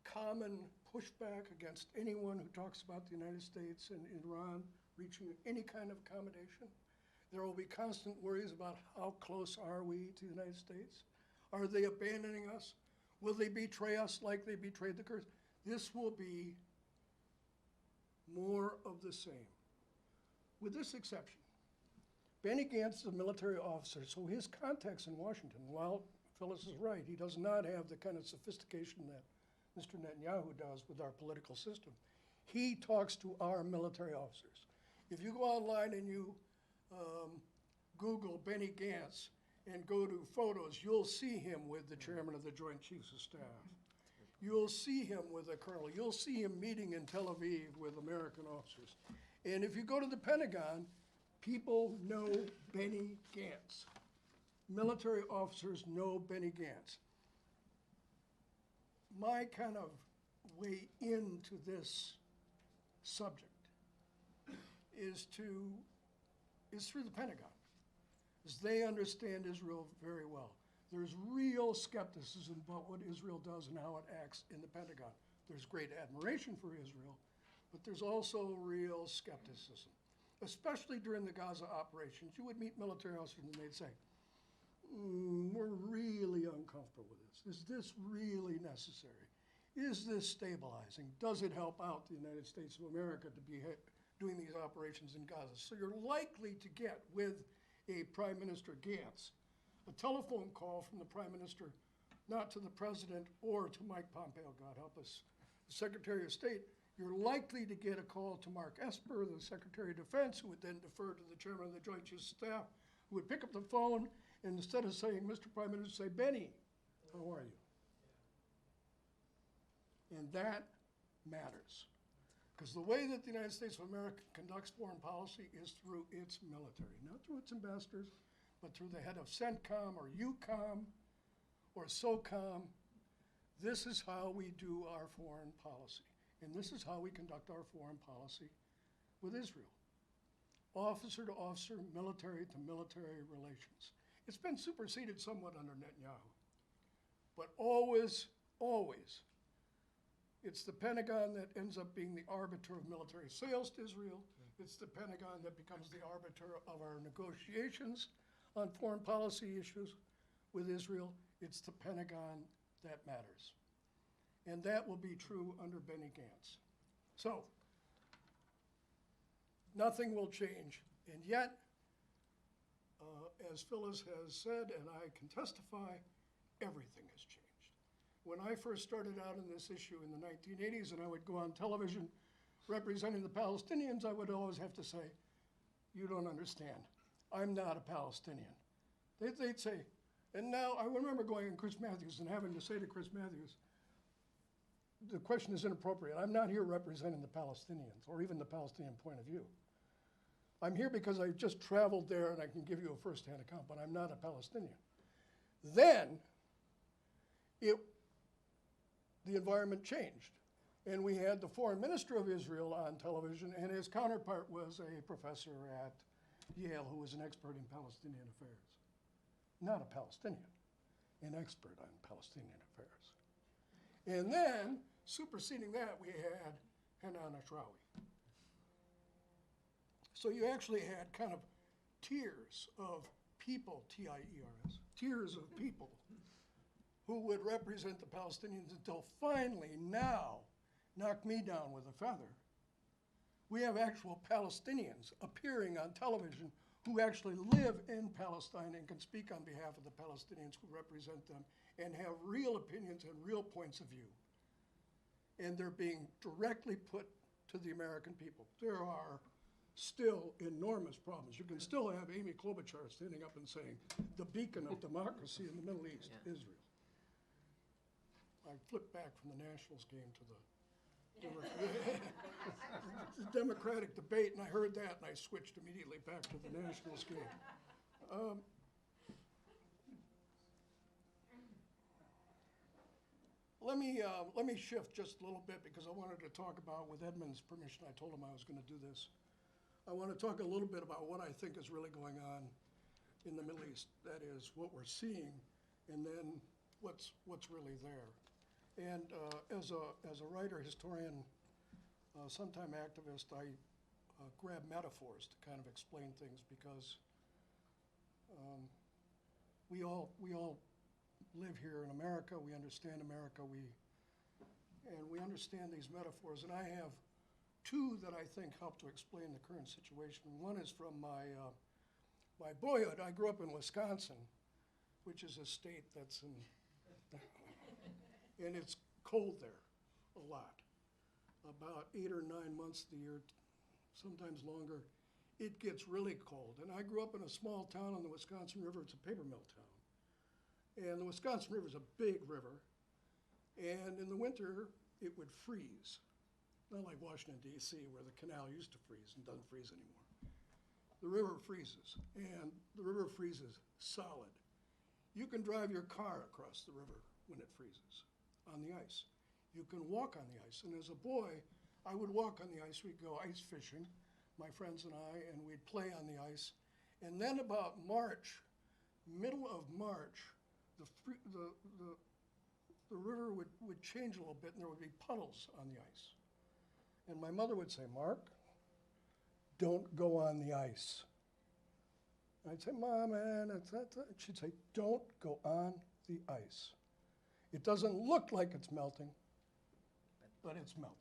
common pushback against anyone who talks about the United States and Iran reaching any kind of accommodation. There will be constant worries about how close are we to the United States? Are they abandoning us? Will they betray us like they betrayed the Kurds? This will be more of the same. With this exception, Benny Gantz is a military officer, so his contacts in Washington, while Phyllis is right, he does not have the kind of sophistication that Mr. Netanyahu does with our political system. He talks to our military officers. If you go online and you Google Benny Gantz and go to photos, you'll see him with the chairman of the Joint Chiefs of Staff. You'll see him with a colonel. You'll see him meeting in Tel Aviv with American officers. And if you go to the Pentagon, people know Benny Gantz. Military officers know Benny Gantz. My kind of way into this subject is through the Pentagon, as they understand Israel very well. There's real skepticism about what Israel does and how it acts in the Pentagon. There's great admiration for Israel, but there's also real skepticism, especially during the Gaza operations. You would meet military officers and they'd say, we're really uncomfortable with this. Is this really necessary? Is this stabilizing? Does it help out the United States of America to be doing these operations in Gaza? So you're likely to get with a Prime Minister Gantz a telephone call from the Prime Minister, not to the President or to Mike Pompeo, God help us, the Secretary of State. You're likely to get a call to Mark Esper, the Secretary of Defense, who would then defer to the Chairman of the Joint Chiefs of Staff, who would pick up the phone and instead of saying, Mr. Prime Minister, say, Benny, how are you? And that matters. Because the way that the United States of America conducts foreign policy is through its military, not through its ambassadors, but through the head of CENTCOM or EUCOM or SOCOM. This is how we do our foreign policy. And this is how we conduct our foreign policy with Israel. Officer to officer, military to military relations. It's been superseded somewhat under Netanyahu. But always, always, it's the Pentagon that ends up being the arbiter of military sales to Israel. It's the Pentagon that becomes the arbiter of our negotiations on foreign policy issues with Israel. It's the Pentagon that matters. And that will be true under Benny Gantz. So, nothing will change. And yet, as Phyllis has said, and I can testify, everything has changed. When I first started out in this issue in the 1980s and I would go on television representing the Palestinians, I would always have to say, you don't understand. I'm not a Palestinian. They'd say, and now I remember going to Chris Matthews and having to say to Chris Matthews, the question is inappropriate. I'm not here representing the Palestinians or even the Palestinian point of view. I'm here because I just traveled there and I can give you a firsthand account, but I'm not a Palestinian. Then, the environment changed. And we had the foreign minister of Israel on television, and his counterpart was a professor at Yale who was an expert in Palestinian affairs. Not a Palestinian, an expert on Palestinian affairs. And then, superseding that, we had Hanan Ashrawi. So you actually had kind of tiers of people, T-I-E-R-S, tiers of people who would represent the Palestinians until finally now, knock me down with a feather, we have actual Palestinians appearing on television who actually live in Palestine and can speak on behalf of the Palestinians who represent them and have real opinions and real points of view. And they're being directly put to the American people. There are still enormous problems. You can still have Amy Klobuchar standing up and saying, the beacon of democracy in the Middle East, Israel. I flipped back from the Nationals game to the Democratic debate, and I heard that, and I switched immediately back to the Nationals game. Let me shift just a little bit because I wanted to talk about, with Edmund's permission, I told him I was going to do this. I want to talk a little bit about what I think is really going on in the Middle East. That is what we're seeing, and then what's really there. And as a writer, historian, sometime activist, I grab metaphors to kind of explain things because we all live here in America. We understand America. And we understand these metaphors. And I have two that I think help to explain the current situation. One is from my boyhood. I grew up in Wisconsin, which is a state that's in, and it's cold there a lot. About 8 or 9 months of the year, sometimes longer, it gets really cold. And I grew up in a small town on the Wisconsin River. It's a paper mill town. And the Wisconsin River is a big river. And in the winter, it would freeze. Not like Washington, D.C., where the canal used to freeze and doesn't freeze anymore. The river freezes, and the river freezes solid. You can drive your car across the river when it freezes on the ice. You can walk on the ice. And as a boy, I would walk on the ice. We'd go ice fishing, my friends and I, and we'd play on the ice. And then about March, middle of March, the river would change a little bit, and there would be puddles on the ice. And my mother would say, Mark, don't go on the ice. I'd say, Mom, man, she'd say, don't go on the ice. It doesn't look like it's melting, but it's melting.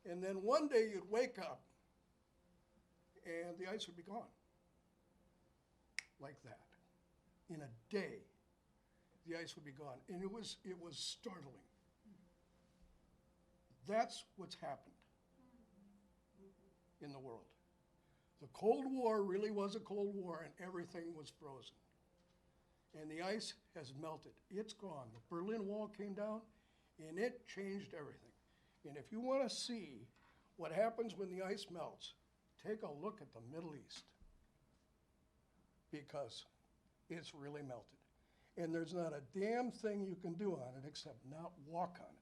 And then one day you'd wake up and the ice would be gone. Like that. In a day, the ice would be gone. And it was startling. That's what's happened in the world. The Cold War really was a Cold War, and everything was frozen. And the ice has melted. It's gone. The Berlin Wall came down, and it changed everything. And if you want to see what happens when the ice melts, take a look at the Middle East, because it's really melted. And there's not a damn thing you can do on it except not walk on it.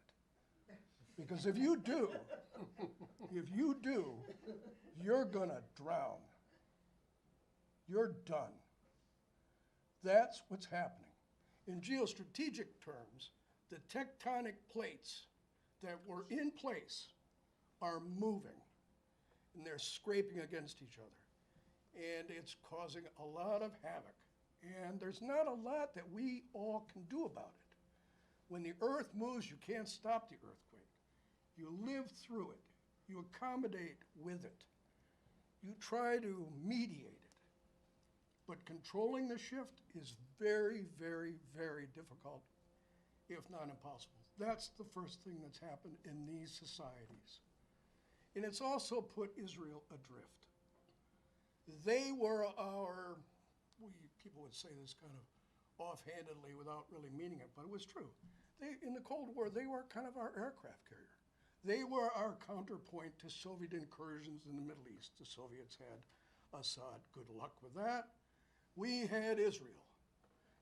Because if you do, you're gonna drown. You're done. That's what's happening. In geostrategic terms, the tectonic plates that were in place are moving, and they're scraping against each other. And it's causing a lot of havoc. And there's not a lot that we all can do about it. When the earth moves, you can't stop the earthquake. You live through it. You accommodate with it. You try to mediate it. But controlling the shift is very, very, very difficult, if not impossible. That's the first thing that's happened in these societies. And it's also put Israel adrift. They were people would say this kind of offhandedly without really meaning it, but it was true. In the Cold War, they were kind of our aircraft carrier. They were our counterpoint to Soviet incursions in the Middle East. The Soviets had Assad, good luck with that. We had Israel,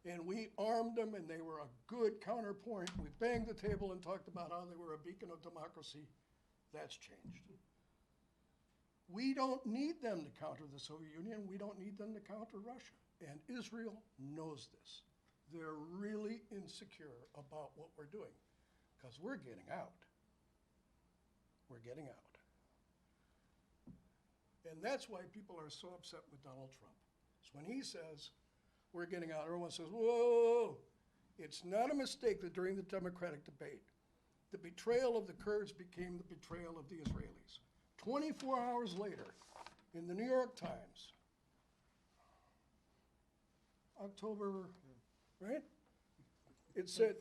and we armed them, and they were a good counterpoint. We banged the table and talked about how they were a beacon of democracy. That's changed. We don't need them to counter the Soviet Union. We don't need them to counter Russia. And Israel knows this. They're really insecure about what we're doing because we're getting out. We're getting out. And that's why people are so upset with Donald Trump. So when he says, we're getting out, everyone says, whoa, it's not a mistake that during the Democratic debate, the betrayal of the Kurds became the betrayal of the Israelis. 24 hours later, in the New York Times, October, right? It said,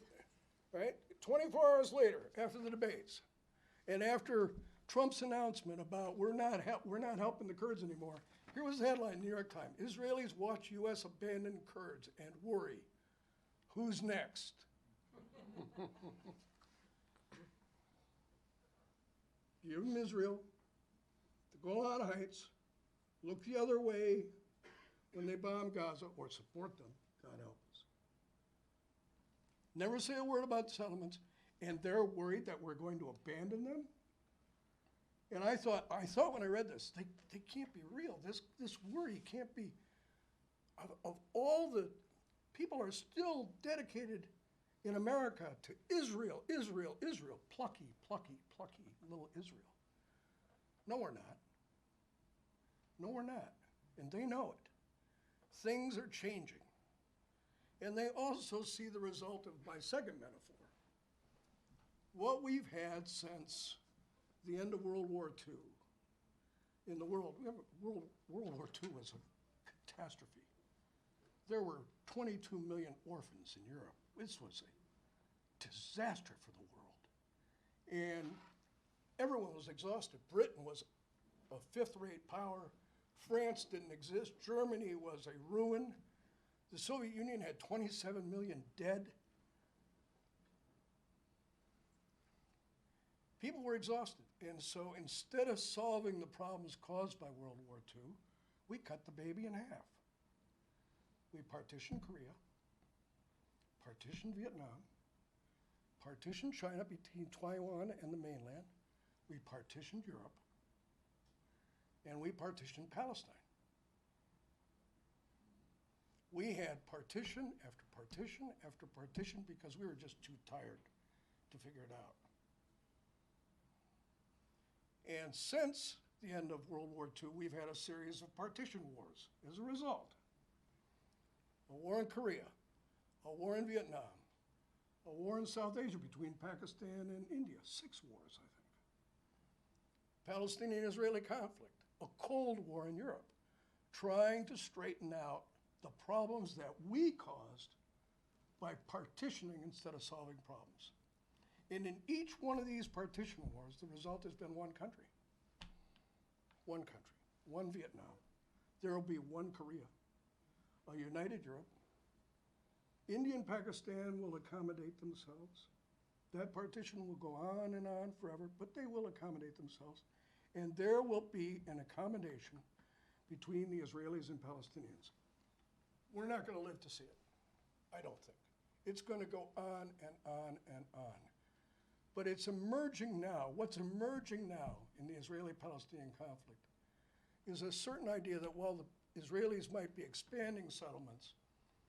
right? 24 hours later, after the debates, and after Trump's announcement about we're not helping the Kurds anymore, here was the headline in the New York Times: Israelis watch U.S. abandon Kurds and worry. Who's next? Give them Israel, the Golan Heights, look the other way when they bomb Gaza, or support them, God help us. Never say a word about the settlements, and they're worried that we're going to abandon them? And I thought when I read this, they can't be real. This worry can't be, of all the people are still dedicated in America to Israel, Israel, Israel, plucky, plucky, plucky little Israel. No, we're not. No, we're not. And they know it. Things are changing. And they also see the result of my second metaphor. What we've had since the end of World War II in the world, World War II was a catastrophe. There were 22 million orphans in Europe. This was a disaster for the world. And everyone was exhausted. Britain was a fifth-rate power. France didn't exist. Germany was a ruin. The Soviet Union had 27 million dead. People were exhausted. And so instead of solving the problems caused by World War II, we cut the baby in half. We partitioned Korea, partitioned Vietnam, partitioned China between Taiwan and the mainland. We partitioned Europe, and we partitioned Palestine. We had partition after partition after partition because we were just too tired to figure it out. And since the end of World War II, we've had a series of partition wars as a result. A war in Korea, a war in Vietnam, a war in South Asia between Pakistan and India, 6 wars, I think. Palestinian-Israeli conflict, a Cold War in Europe, trying to straighten out the problems that we caused by partitioning instead of solving problems. And in each one of these partition wars, the result has been one country. One country, one Vietnam. There will be one Korea, a united Europe. India and Pakistan will accommodate themselves. That partition will go on and on forever, but they will accommodate themselves. And there will be an accommodation between the Israelis and Palestinians. We're not going to live to see it, I don't think. It's going to go on and on and on. But it's emerging now. What's emerging now in the Israeli-Palestinian conflict is a certain idea that while the Israelis might be expanding settlements,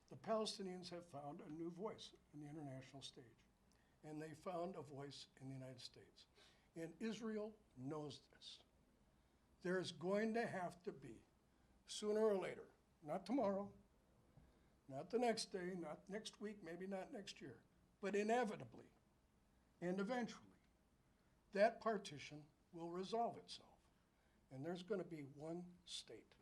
the Palestinians have found a new voice in the international stage. And they found a voice in the United States. And Israel knows this. There's going to have to be, sooner or later, not tomorrow, not the next day, not next week, maybe not next year, but inevitably and eventually, that partition will resolve itself. And there's going to be one state.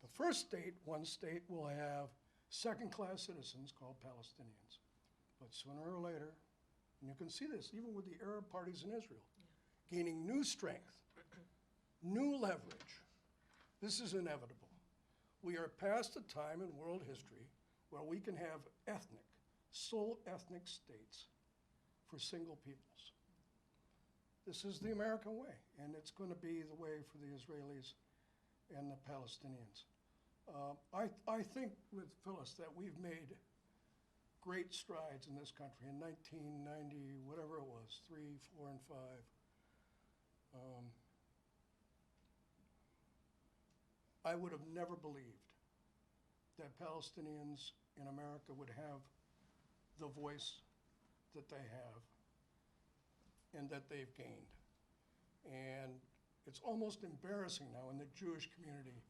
The first state, one state, will have second-class citizens called Palestinians. But sooner or later, and you can see this even with the Arab parties in Israel, gaining new strength, new leverage. This is inevitable. We are past a time in world history where we can have sole ethnic states for single peoples. This is the American way, and it's going to be the way for the Israelis and the Palestinians. I think with Phyllis that we've made great strides in this country in 1990, whatever it was, 3, 4, and 5. I would have never believed that Palestinians in America would have the voice that they have and that they've gained. And it's almost embarrassing now in the Jewish community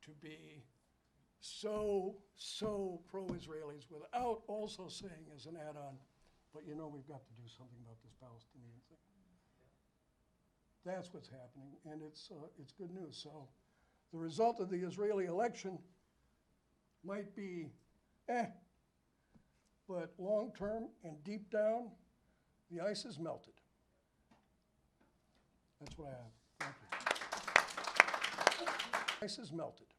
to be so pro-Israelis without also saying as an add-on, but you know we've got to do something about this Palestinian thing. That's what's happening, and it's good news. So the result of the Israeli election might be but long-term and deep down, the ice is melted. That's what I have. Thank you. Ice is melted.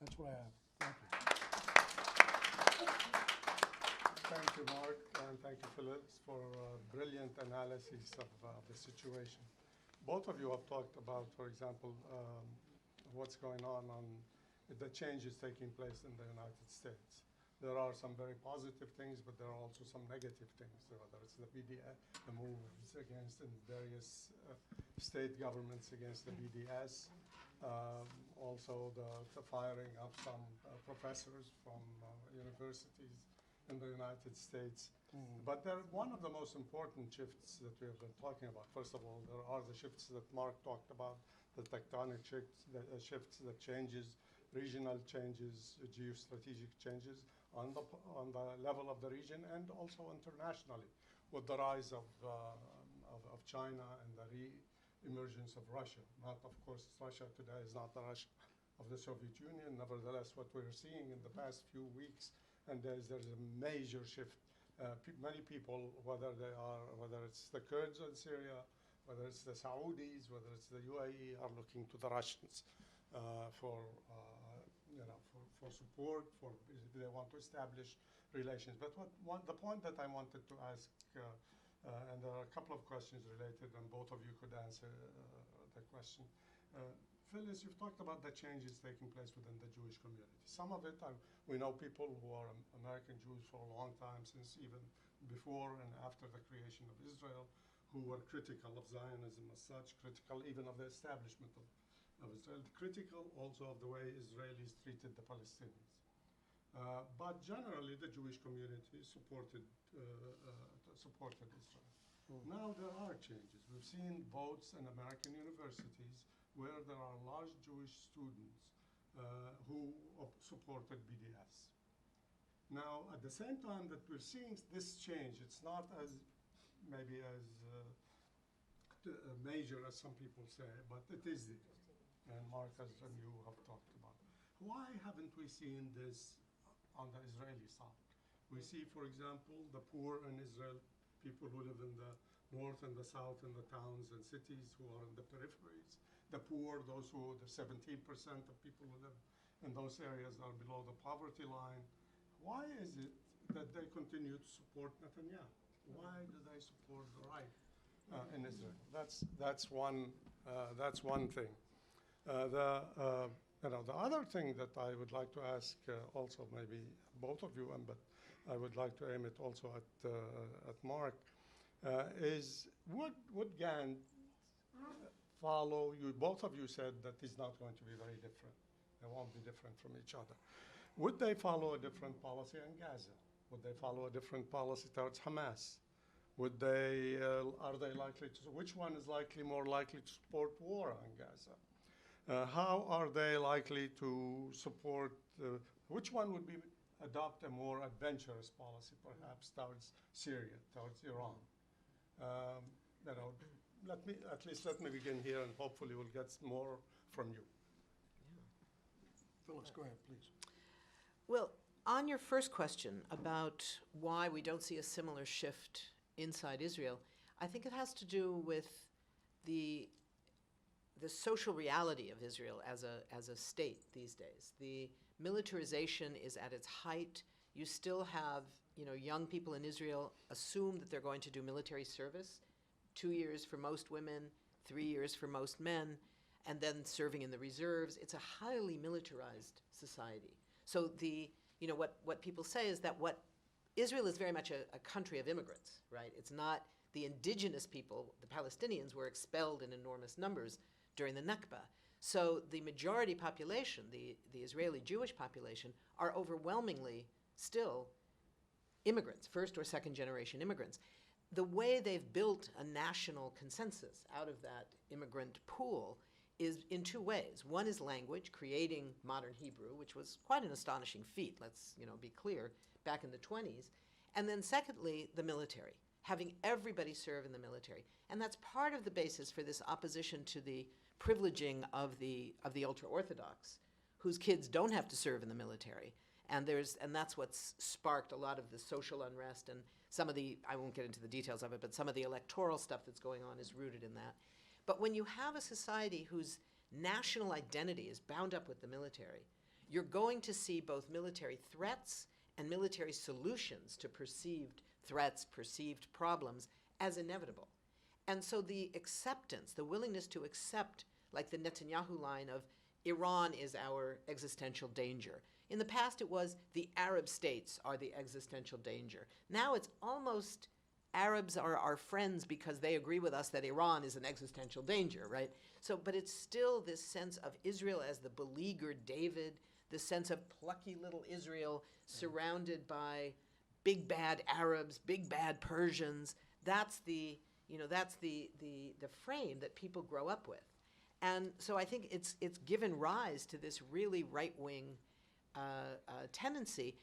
That's what I have. Thank you. Thank you, Mark, and thank you, Phyllis, for brilliant analysis of the situation. Both of you have talked about, for example, what's going on the changes taking place in the United States. There are some very positive things, but there are also some negative things, whether it's the BDS, the moves against in various state governments against the BDS, also the firing of some professors from universities in the United States. But one of the most important shifts that we have been talking about, first of all, there are the shifts that Mark talked about, the tectonic shifts, the changes, regional changes, geostrategic changes on the level of the region and also internationally with the rise of China and the re-emergence of Russia. Not, of course, Russia today is not the Russia of the Soviet Union. Nevertheless, what we're seeing in the past few weeks, and there's a major shift. Many people, whether it's the Kurds in Syria, whether it's the Saudis, whether it's the UAE, are looking to the Russians for support, if they want to establish relations. But the point that I wanted to ask, and there are a couple of questions related, and both of you could answer the question. Phyllis, you've talked about the changes taking place within the Jewish community. Some of it, we know people who are American Jews for a long time, since even before and after the creation of Israel, who were critical of Zionism as such, critical even of the establishment of Israel, critical also of the way Israelis treated the Palestinians. But generally, the Jewish community supported Israel. Now there are changes. We've seen votes in American universities where there are large Jewish students who supported BDS. Now, at the same time that we're seeing this change, it's not as maybe as major as some people say, but it is there. And Marcus and you have talked about. Why haven't we seen this on the Israeli side? We see, for example, the poor in Israel, people who live in the north and the south in the towns and cities who are in the peripheries. The poor, the 17% of people who live in those areas are below the poverty line. Why is it that they continue to support Netanyahu? Why do they support the right in Israel? That's one thing. The other thing that I would like to ask also maybe both of you, but I would like to aim it also at Mark, is would Gant follow you? Both of you said that he's not going to be very different. They won't be different from each other. Would they follow a different policy in Gaza? Would they follow a different policy towards Hamas? Would they? Are they likely to? Which one is more likely to support war on Gaza? How are they likely to support? Which one would adopt a more adventurous policy, perhaps towards Syria, towards Iran? Let me begin here, and hopefully we'll get more from you. Phyllis, go ahead, please. Well, on your first question about why we don't see a similar shift inside Israel, I think it has to do with the social reality of Israel as a state these days. The militarization is at its height. You still have, young people in Israel assume that they're going to do military service, 2 years for most women, 3 years for most men, and then serving in the reserves. It's a highly militarized society. So what people say is that Israel is very much a country of immigrants, right? It's not the indigenous people. The Palestinians were expelled in enormous numbers during the Nakba. So the majority population, the Israeli Jewish population, are overwhelmingly still immigrants, first or second generation immigrants. The way they've built a national consensus out of that immigrant pool is in two ways. One is language, creating modern Hebrew, which was quite an astonishing feat, let's be clear, back in the 20s. And then secondly, the military, having everybody serve in the military. And that's part of the basis for this opposition to the privileging of the ultra-Orthodox, whose kids don't have to serve in the military. And that's what's sparked a lot of the social unrest and some of I won't get into the details of it, but some of the electoral stuff that's going on is rooted in that. But when you have a society whose national identity is bound up with the military, you're going to see both military threats and military solutions to perceived threats, perceived problems as inevitable. And so the acceptance, the willingness to accept, like the Netanyahu line of Iran is our existential danger. In the past, it was the Arab states are the existential danger. Now it's almost Arabs are our friends because they agree with us that Iran is an existential danger, right? So, but it's still this sense of Israel as the beleaguered David, the sense of plucky little Israel surrounded by big bad Arabs, big bad Persians. That's the frame that people grow up with. And so I think it's given rise to this really right-wing tendency.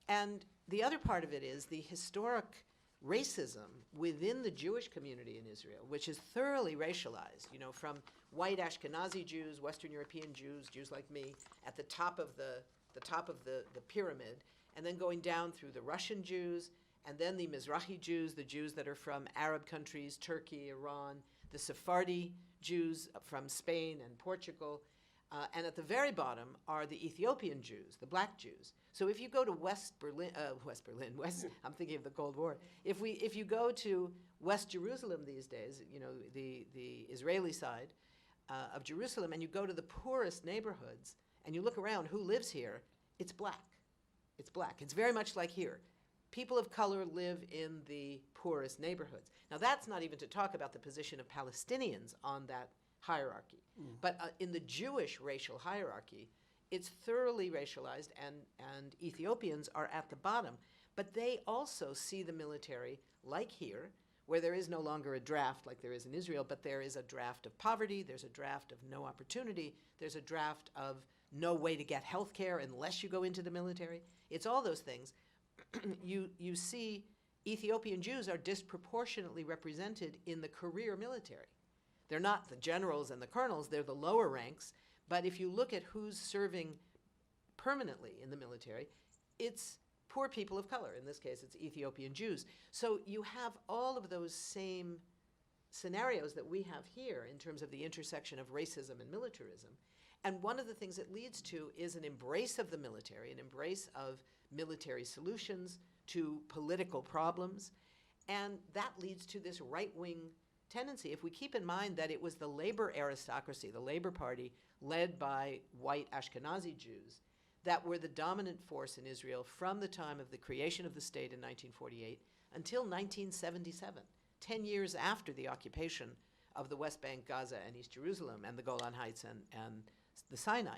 And the other part of it is the historic racism within the Jewish community in Israel, which is thoroughly racialized, from white Ashkenazi Jews, Western European Jews, Jews like me, at the top of the pyramid, and then going down through the Russian Jews, and then the Mizrahi Jews, the Jews that are from Arab countries, Turkey, Iran, the Sephardi Jews from Spain and Portugal, and at the very bottom are the Ethiopian Jews, the black Jews. So if you go to I'm thinking of the Cold War. If you go to West Jerusalem these days, the Israeli side of Jerusalem, and you go to the poorest neighborhoods, and you look around, who lives here? It's black. It's black. It's very much like here. People of color live in the poorest neighborhoods. Now, that's not even to talk about the position of Palestinians on that hierarchy. But in the Jewish racial hierarchy, it's thoroughly racialized, and Ethiopians are at the bottom. But they also see the military, like here, where there is no longer a draft like there is in Israel, but there is a draft of poverty, there's a draft of no opportunity, there's a draft of no way to get health care unless you go into the military. It's all those things. You see Ethiopian Jews are disproportionately represented in the career military. They're not the generals and the colonels, they're the lower ranks. But if you look at who's serving permanently in the military, it's poor people of color. In this case, it's Ethiopian Jews. So you have all of those same scenarios that we have here in terms of the intersection of racism and militarism. And one of the things it leads to is an embrace of the military, an embrace of military solutions to political problems. And that leads to this right-wing tendency. If we keep in mind that it was the labor aristocracy, the Labor Party, led by white Ashkenazi Jews, that were the dominant force in Israel from the time of the creation of the state in 1948 until 1977, 10 years after the occupation of the West Bank, Gaza, and East Jerusalem, and the Golan Heights and the Sinai.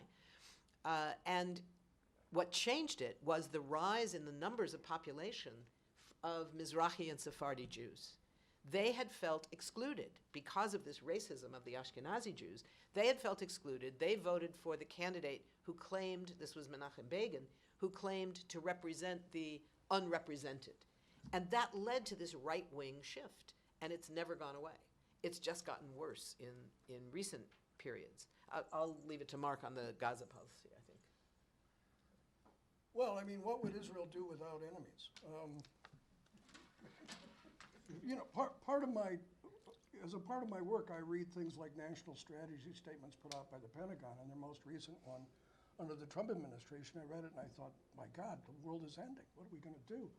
And what changed it was the rise in the numbers of population of Mizrahi and Sephardi Jews. They had felt excluded because of this racism of the Ashkenazi Jews. They had felt excluded. They voted for the candidate who claimed, this was Menachem Begin, who claimed to represent the unrepresented. And that led to this right-wing shift, and it's never gone away. It's just gotten worse in recent periods. I'll leave it to Mark on the Gaza policy, I think. Well, I mean, what would Israel do without enemies? You know, part of my, as a part of my work, I read things like national strategy statements put out by the Pentagon, and their most recent one, under the Trump administration, I read it and I thought, my God, the world is ending. What are we going to do?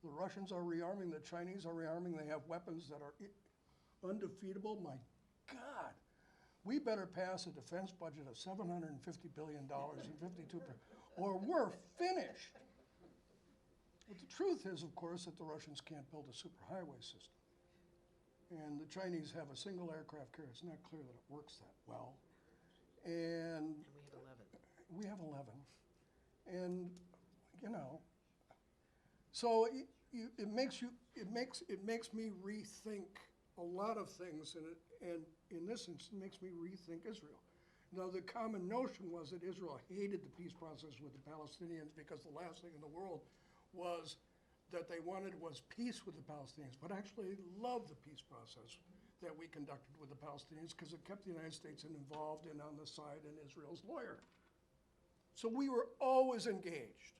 The Russians are rearming, the Chinese are rearming, they have weapons that are undefeatable. My God, we better pass a defense budget of $750 billion and 52%, or we're finished. But the truth is, of course, that the Russians can't build a superhighway system. And the Chinese have a single aircraft carrier. It's not clear that it works that well. And we have 11. And, you know, so it makes me rethink a lot of things, and in this instance, it makes me rethink Israel. Now, the common notion was that Israel hated the peace process with the Palestinians because the last thing in the world was that they wanted was peace with the Palestinians, but actually loved the peace process that we conducted with the Palestinians because it kept the United States involved and on the side in Israel's lawyer. So we were always engaged.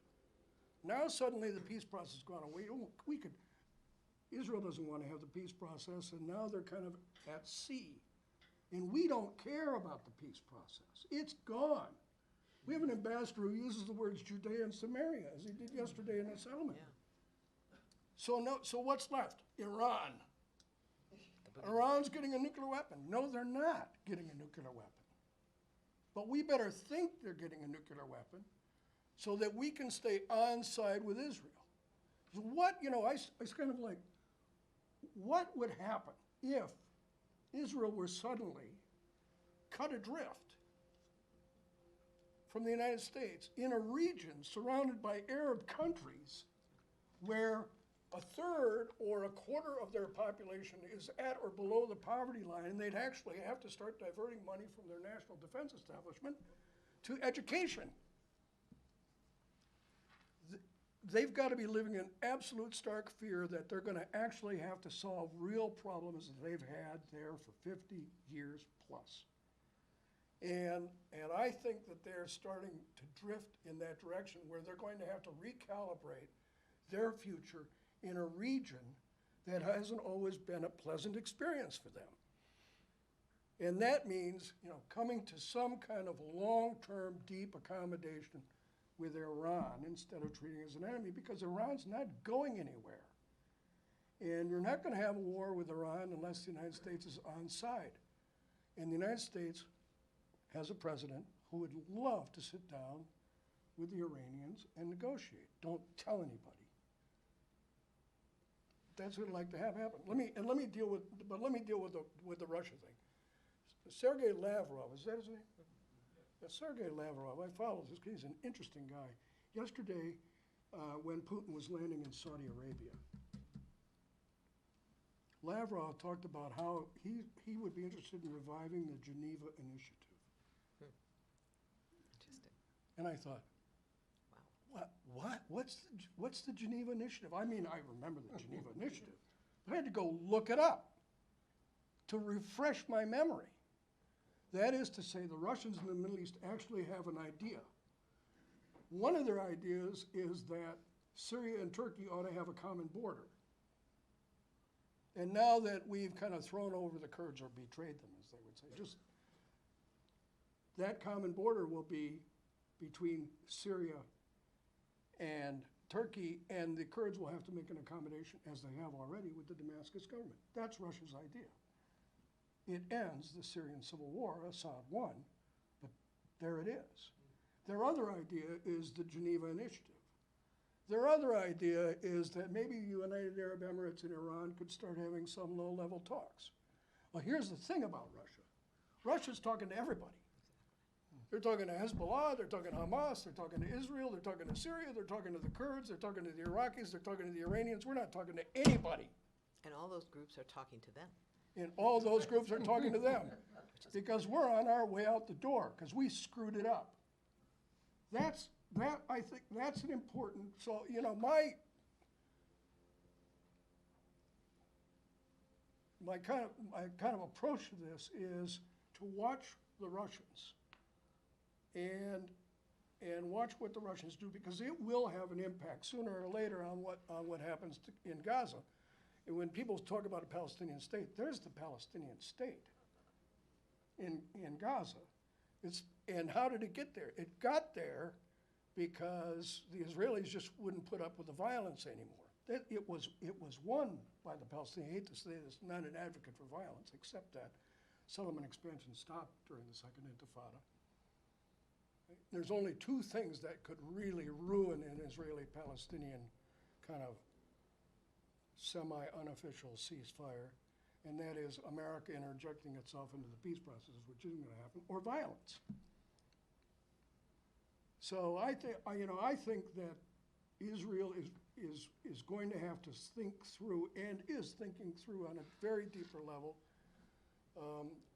Now suddenly the peace process is gone away. Israel doesn't want to have the peace process, and now they're kind of at sea. And we don't care about the peace process. It's gone. We have an ambassador who uses the words Judea and Samaria, as he did yesterday in a settlement. Yeah. So what's left? Iran. Iran's getting a nuclear weapon. No, they're not getting a nuclear weapon. But we better think they're getting a nuclear weapon so that we can stay on side with Israel. So what, you know, I was kind of like, what would happen if Israel were suddenly cut adrift from the United States in a region surrounded by Arab countries where a third or a quarter of their population is at or below the poverty line, and they'd actually have to start diverting money from their national defense establishment to education? They've got to be living in absolute stark fear that they're going to actually have to solve real problems that they've had there for 50 years plus. And I think that they're starting to drift in that direction where they're going to have to recalibrate their future in a region that hasn't always been a pleasant experience for them. And that means, you know, coming to some kind of long-term deep accommodation with Iran instead of treating it as an enemy, because Iran's not going anywhere. And you're not going to have a war with Iran unless the United States is on side. And the United States has a president who would love to sit down with the Iranians and negotiate. Don't tell anybody. That's what I'd like to have happen. Let me deal with the Russia thing. Sergei Lavrov, is that his name? Sergei Lavrov, I follow this. He's an interesting guy. Yesterday, when Putin was landing in Saudi Arabia, Lavrov talked about how he would be interested in reviving the Geneva Initiative. Interesting. And I thought, what's the Geneva Initiative? I mean, I remember the Geneva Initiative, but I had to go look it up to refresh my memory. That is to say, the Russians in the Middle East actually have an idea. One of their ideas is that Syria and Turkey ought to have a common border. And now that we've kind of thrown over the Kurds or betrayed them, as they would say, just that common border will be between Syria and Turkey, and the Kurds will have to make an accommodation, as they have already, with the Damascus government. That's Russia's idea. It ends the Syrian civil war. Assad won, but there it is. Their other idea is the Geneva Initiative. Their other idea is that maybe the United Arab Emirates and Iran could start having some low-level talks. Well, here's the thing about Russia. Russia's talking to everybody. They're talking to Hezbollah, they're talking to Hamas, they're talking to Israel, they're talking to Syria, they're talking to the Kurds, they're talking to the Iraqis, they're talking to the Iranians. We're not talking to anybody. And all those groups are talking to them. And all those groups are talking to them because we're on our way out the door because we screwed it up. I think that's an important, so, you know, my kind of approach to this is to watch the Russians and watch what the Russians do, because it will have an impact sooner or later on what happens in Gaza. And when people talk about a Palestinian state, there's the Palestinian state in Gaza. And how did it get there? It got there because the Israelis just wouldn't put up with the violence anymore. It was won by the Palestinians. I hate to say this, not an advocate for violence, except that settlement expansion stopped during the Second Intifada. There's only two things that could really ruin an Israeli-Palestinian kind of semi-unofficial ceasefire, and that is America interjecting itself into the peace process, which isn't going to happen, or violence. So I think that Israel is going to have to think through, and is thinking through on a very deeper level,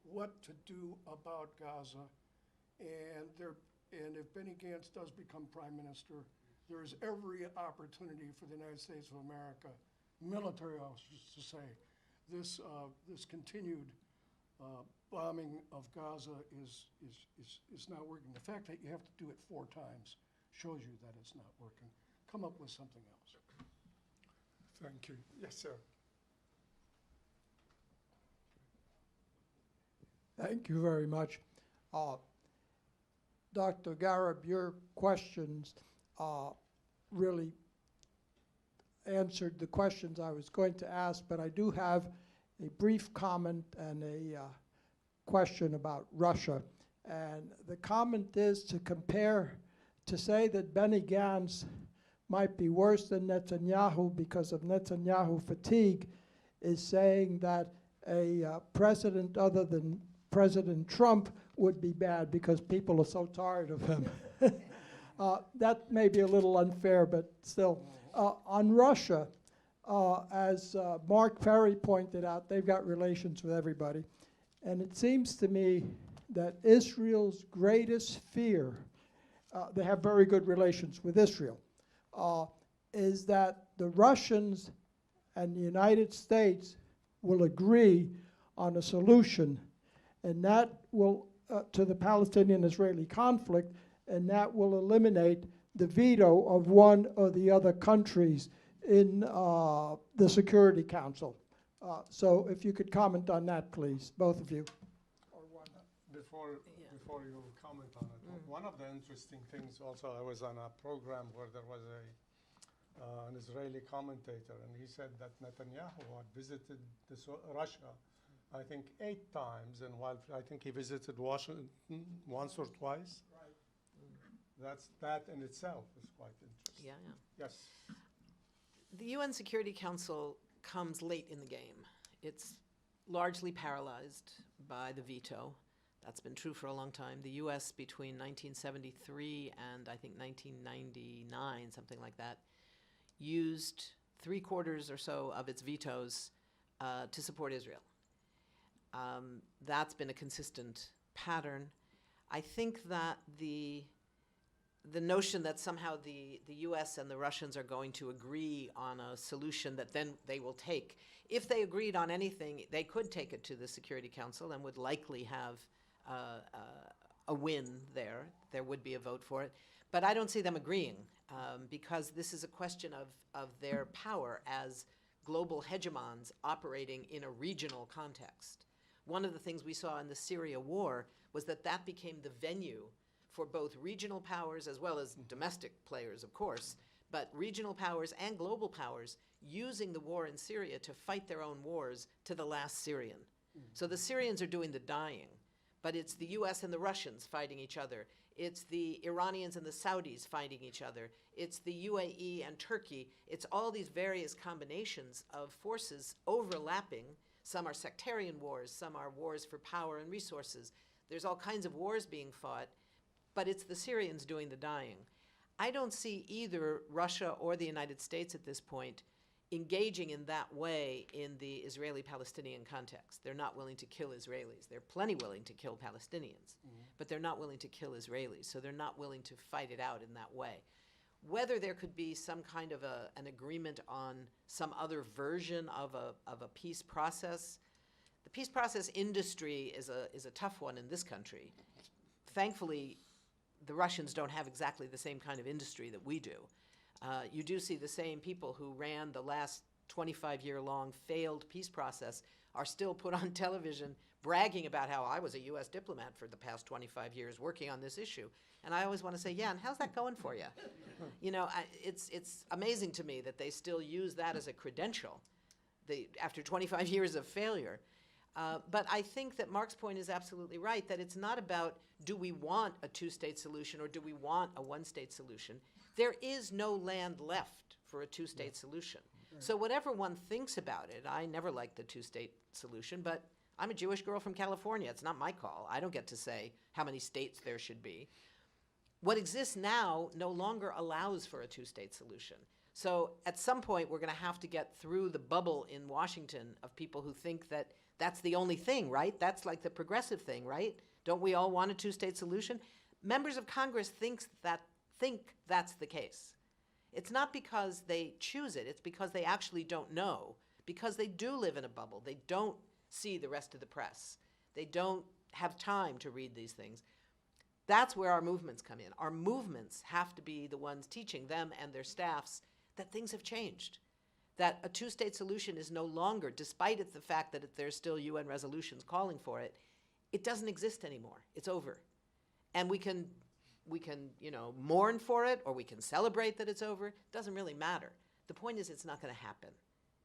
what to do about Gaza. And if Benny Gantz does become prime minister, there is every opportunity for the United States of America, military officers, to say this continued bombing of Gaza is not working. The fact that you have to do it 4 times shows you that it's not working. Come up with something else. Thank you. Yes, sir. Thank you very much. Dr. Ghareb, your questions really answered the questions I was going to ask, but I do have a brief comment and a question about Russia. And the comment is to say that Benny Gantz might be worse than Netanyahu because of Netanyahu fatigue is saying that a president other than President Trump would be bad because people are so tired of him. That may be a little unfair, but still. On Russia, as Mark Perry pointed out, they've got relations with everybody. And it seems to me that Israel's greatest fear, they have very good relations with Israel, is that the Russians and the United States will agree on a solution, and that will, to the Palestinian-Israeli conflict, and that will eliminate the veto of one or the other countries in the Security Council. So if you could comment on that, please, both of you. Or one. Before you comment on it, one of the interesting things also, I was on a program where there was an Israeli commentator, and he said that Netanyahu had visited Russia, I think 8 times, and while I think he visited Washington once or twice. Right. That in itself is quite interesting. Yeah. Yes. The UN Security Council comes late in the game. It's largely paralyzed by the veto. That's been true for a long time. The US between 1973 and I think 1999, something like that, used 3/4 or so of its vetoes to support Israel. That's been a consistent pattern. I think that the notion that somehow the U.S. and the Russians are going to agree on a solution that then they will take, if they agreed on anything, they could take it to the Security Council and would likely have a win there. There would be a vote for it. But I don't see them agreeing because this is a question of their power as global hegemons operating in a regional context. One of the things we saw in the Syria war was that that became the venue for both regional powers as well as domestic players, of course, but regional powers and global powers using the war in Syria to fight their own wars to the last Syrian. So the Syrians are doing the dying, but it's the US and the Russians fighting each other. It's the Iranians and the Saudis fighting each other. It's the UAE and Turkey. It's all these various combinations of forces overlapping. Some are sectarian wars, some are wars for power and resources. There's all kinds of wars being fought, but it's the Syrians doing the dying. I don't see either Russia or the United States at this point engaging in that way in the Israeli-Palestinian context. They're not willing to kill Israelis. They're plenty willing to kill Palestinians, but they're not willing to kill Israelis, so they're not willing to fight it out in that way. Whether there could be some kind of an agreement on some other version of a peace process, the peace process industry is a tough one in this country. Thankfully, the Russians don't have exactly the same kind of industry that we do. You do see the same people who ran the last 25-year-long failed peace process are still put on television bragging about how I was a U.S. diplomat for the past 25 years working on this issue. And I always want to say, yeah, and how's that going for you? You know, it's amazing to me that they still use that as a credential after 25 years of failure. But I think that Mark's point is absolutely right, that it's not about do we want a two-state solution or do we want a one-state solution. There is no land left for a two-state solution. So whatever one thinks about it, I never liked the two-state solution, but I'm a Jewish girl from California. It's not my call. I don't get to say how many states there should be. What exists now no longer allows for a two-state solution. So at some point, we're going to have to get through the bubble in Washington of people who think that that's the only thing, right? That's like the progressive thing, right? Don't we all want a two-state solution? Members of Congress think that's the case. It's not because they choose it. It's because they actually don't know, because they do live in a bubble. They don't see the rest of the press. They don't have time to read these things. That's where our movements come in. Our movements have to be the ones teaching them and their staffs that things have changed, that a two-state solution is no longer, despite the fact that there's still UN resolutions calling for it, it doesn't exist anymore. It's over. And we can mourn for it, or we can celebrate that it's over. It doesn't really matter. The point is it's not going to happen.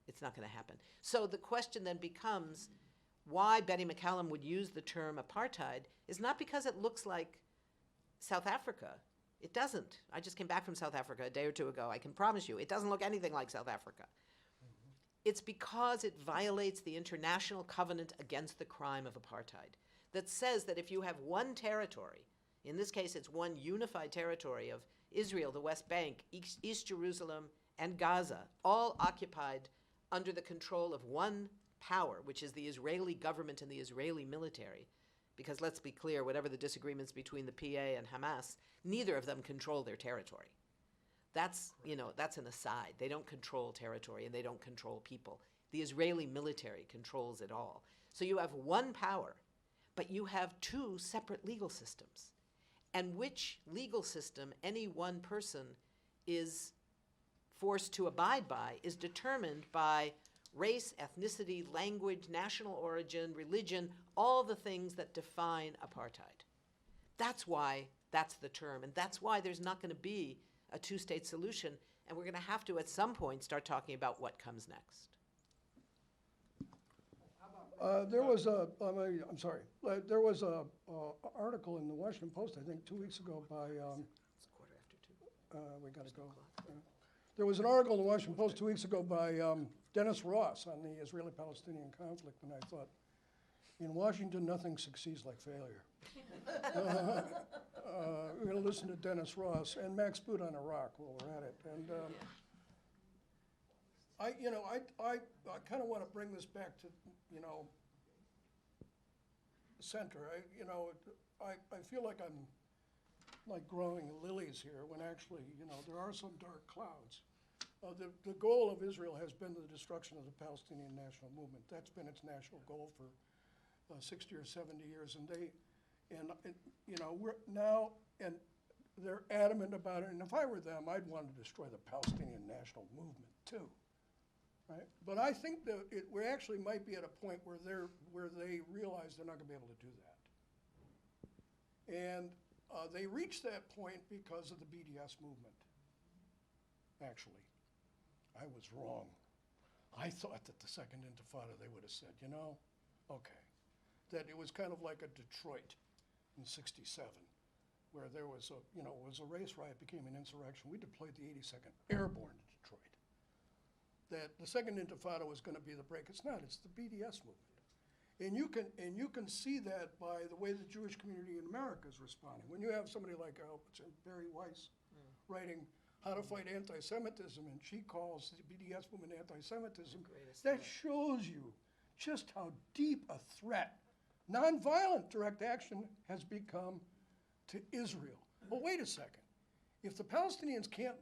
It's not going to happen. So the question then becomes why Betty McCallum would use the term apartheid is not because it looks like South Africa. It doesn't. I just came back from South Africa a day or two ago. I can promise you, it doesn't look anything like South Africa. It's because it violates the International Covenant Against the Crime of Apartheid that says that if you have one territory, in this case it's one unified territory of Israel, the West Bank, East Jerusalem, and Gaza, all occupied under the control of one power, which is the Israeli government and the Israeli military, because let's be clear, whatever the disagreements between the PA and Hamas, neither of them control their territory. That's an aside. They don't control territory and they don't control people. The Israeli military controls it all. So you have one power, but you have two separate legal systems. And which legal system any one person is forced to abide by is determined by race, ethnicity, language, national origin, religion, all the things that define apartheid. That's why that's the term, and that's why there's not going to be a two-state solution, and we're going to have to, at some point, start talking about what comes next. There was a article in the Washington Post, I think 2 weeks ago by, It's 2:15. we gotta go. There was an article in the Washington Post 2 weeks ago by Dennis Ross on the Israeli-Palestinian conflict, and I thought, in Washington, nothing succeeds like failure. We're gonna listen to Dennis Ross and Max Boot on Iraq while we're at it. And kind of want to bring this back to, center. I feel like I'm like growing lilies here when actually, there are some dark clouds. The goal of Israel has been the destruction of the Palestinian national movement. That's been its national goal for 60 or 70 years, and we're now, and they're adamant about it. And if I were them, I'd want to destroy the Palestinian national movement too, right? But I think that we actually might be at a point where they realize they're not going to be able to do that, and they reached that point because of the BDS movement. Actually, I was wrong. I thought that the Second Intifada, they would have said, okay, that it was kind of like a Detroit in '67, where there was a race riot, became an insurrection. We deployed the 82nd Airborne to Detroit. That the Second Intifada was going to be the break. It's not. It's the BDS movement, and you can see that by the way the Jewish community in America is responding. When you have somebody like Barry Weiss writing How to Fight Anti-Semitism, and she calls the BDS movement anti-Semitism, that shows you just how deep a threat nonviolent direct action has become to Israel. Well, wait a second. If the Palestinians can't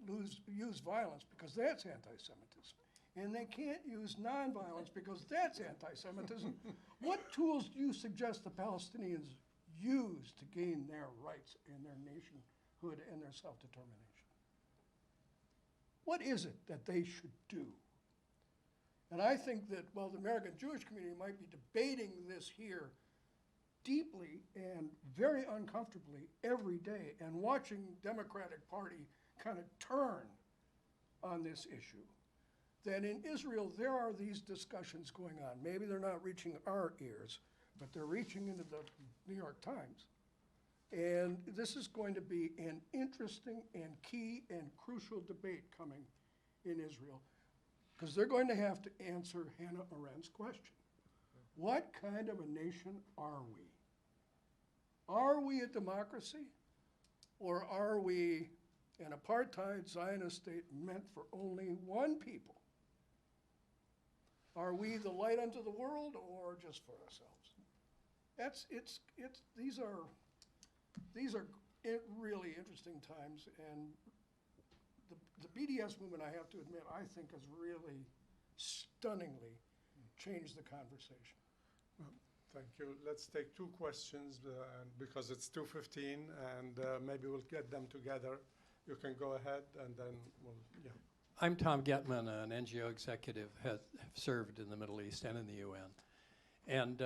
use violence because that's anti-Semitism, and they can't use nonviolence because that's anti-Semitism, what tools do you suggest the Palestinians use to gain their rights and their nationhood and their self-determination? What is it that they should do? And I think that while the American Jewish community might be debating this here deeply and very uncomfortably every day and watching Democratic Party kind of turn on this issue, that in Israel there are these discussions going on. Maybe they're not reaching our ears, but they're reaching into the New York Times. And this is going to be an interesting and key and crucial debate coming in Israel, because they're going to have to answer Hannah Arendt's question. What kind of a nation are we? Are we a democracy, or are we an apartheid Zionist state meant for only one people? Are we the light unto the world, or just for ourselves? These are really interesting times, and the BDS movement, I have to admit, I think has really stunningly changed the conversation. Well, thank you. Let's take two questions because it's 2:15, and maybe we'll get them together. You can go ahead, and then yeah. I'm Tom Getman, an NGO executive, have served in the Middle East and in the UN. And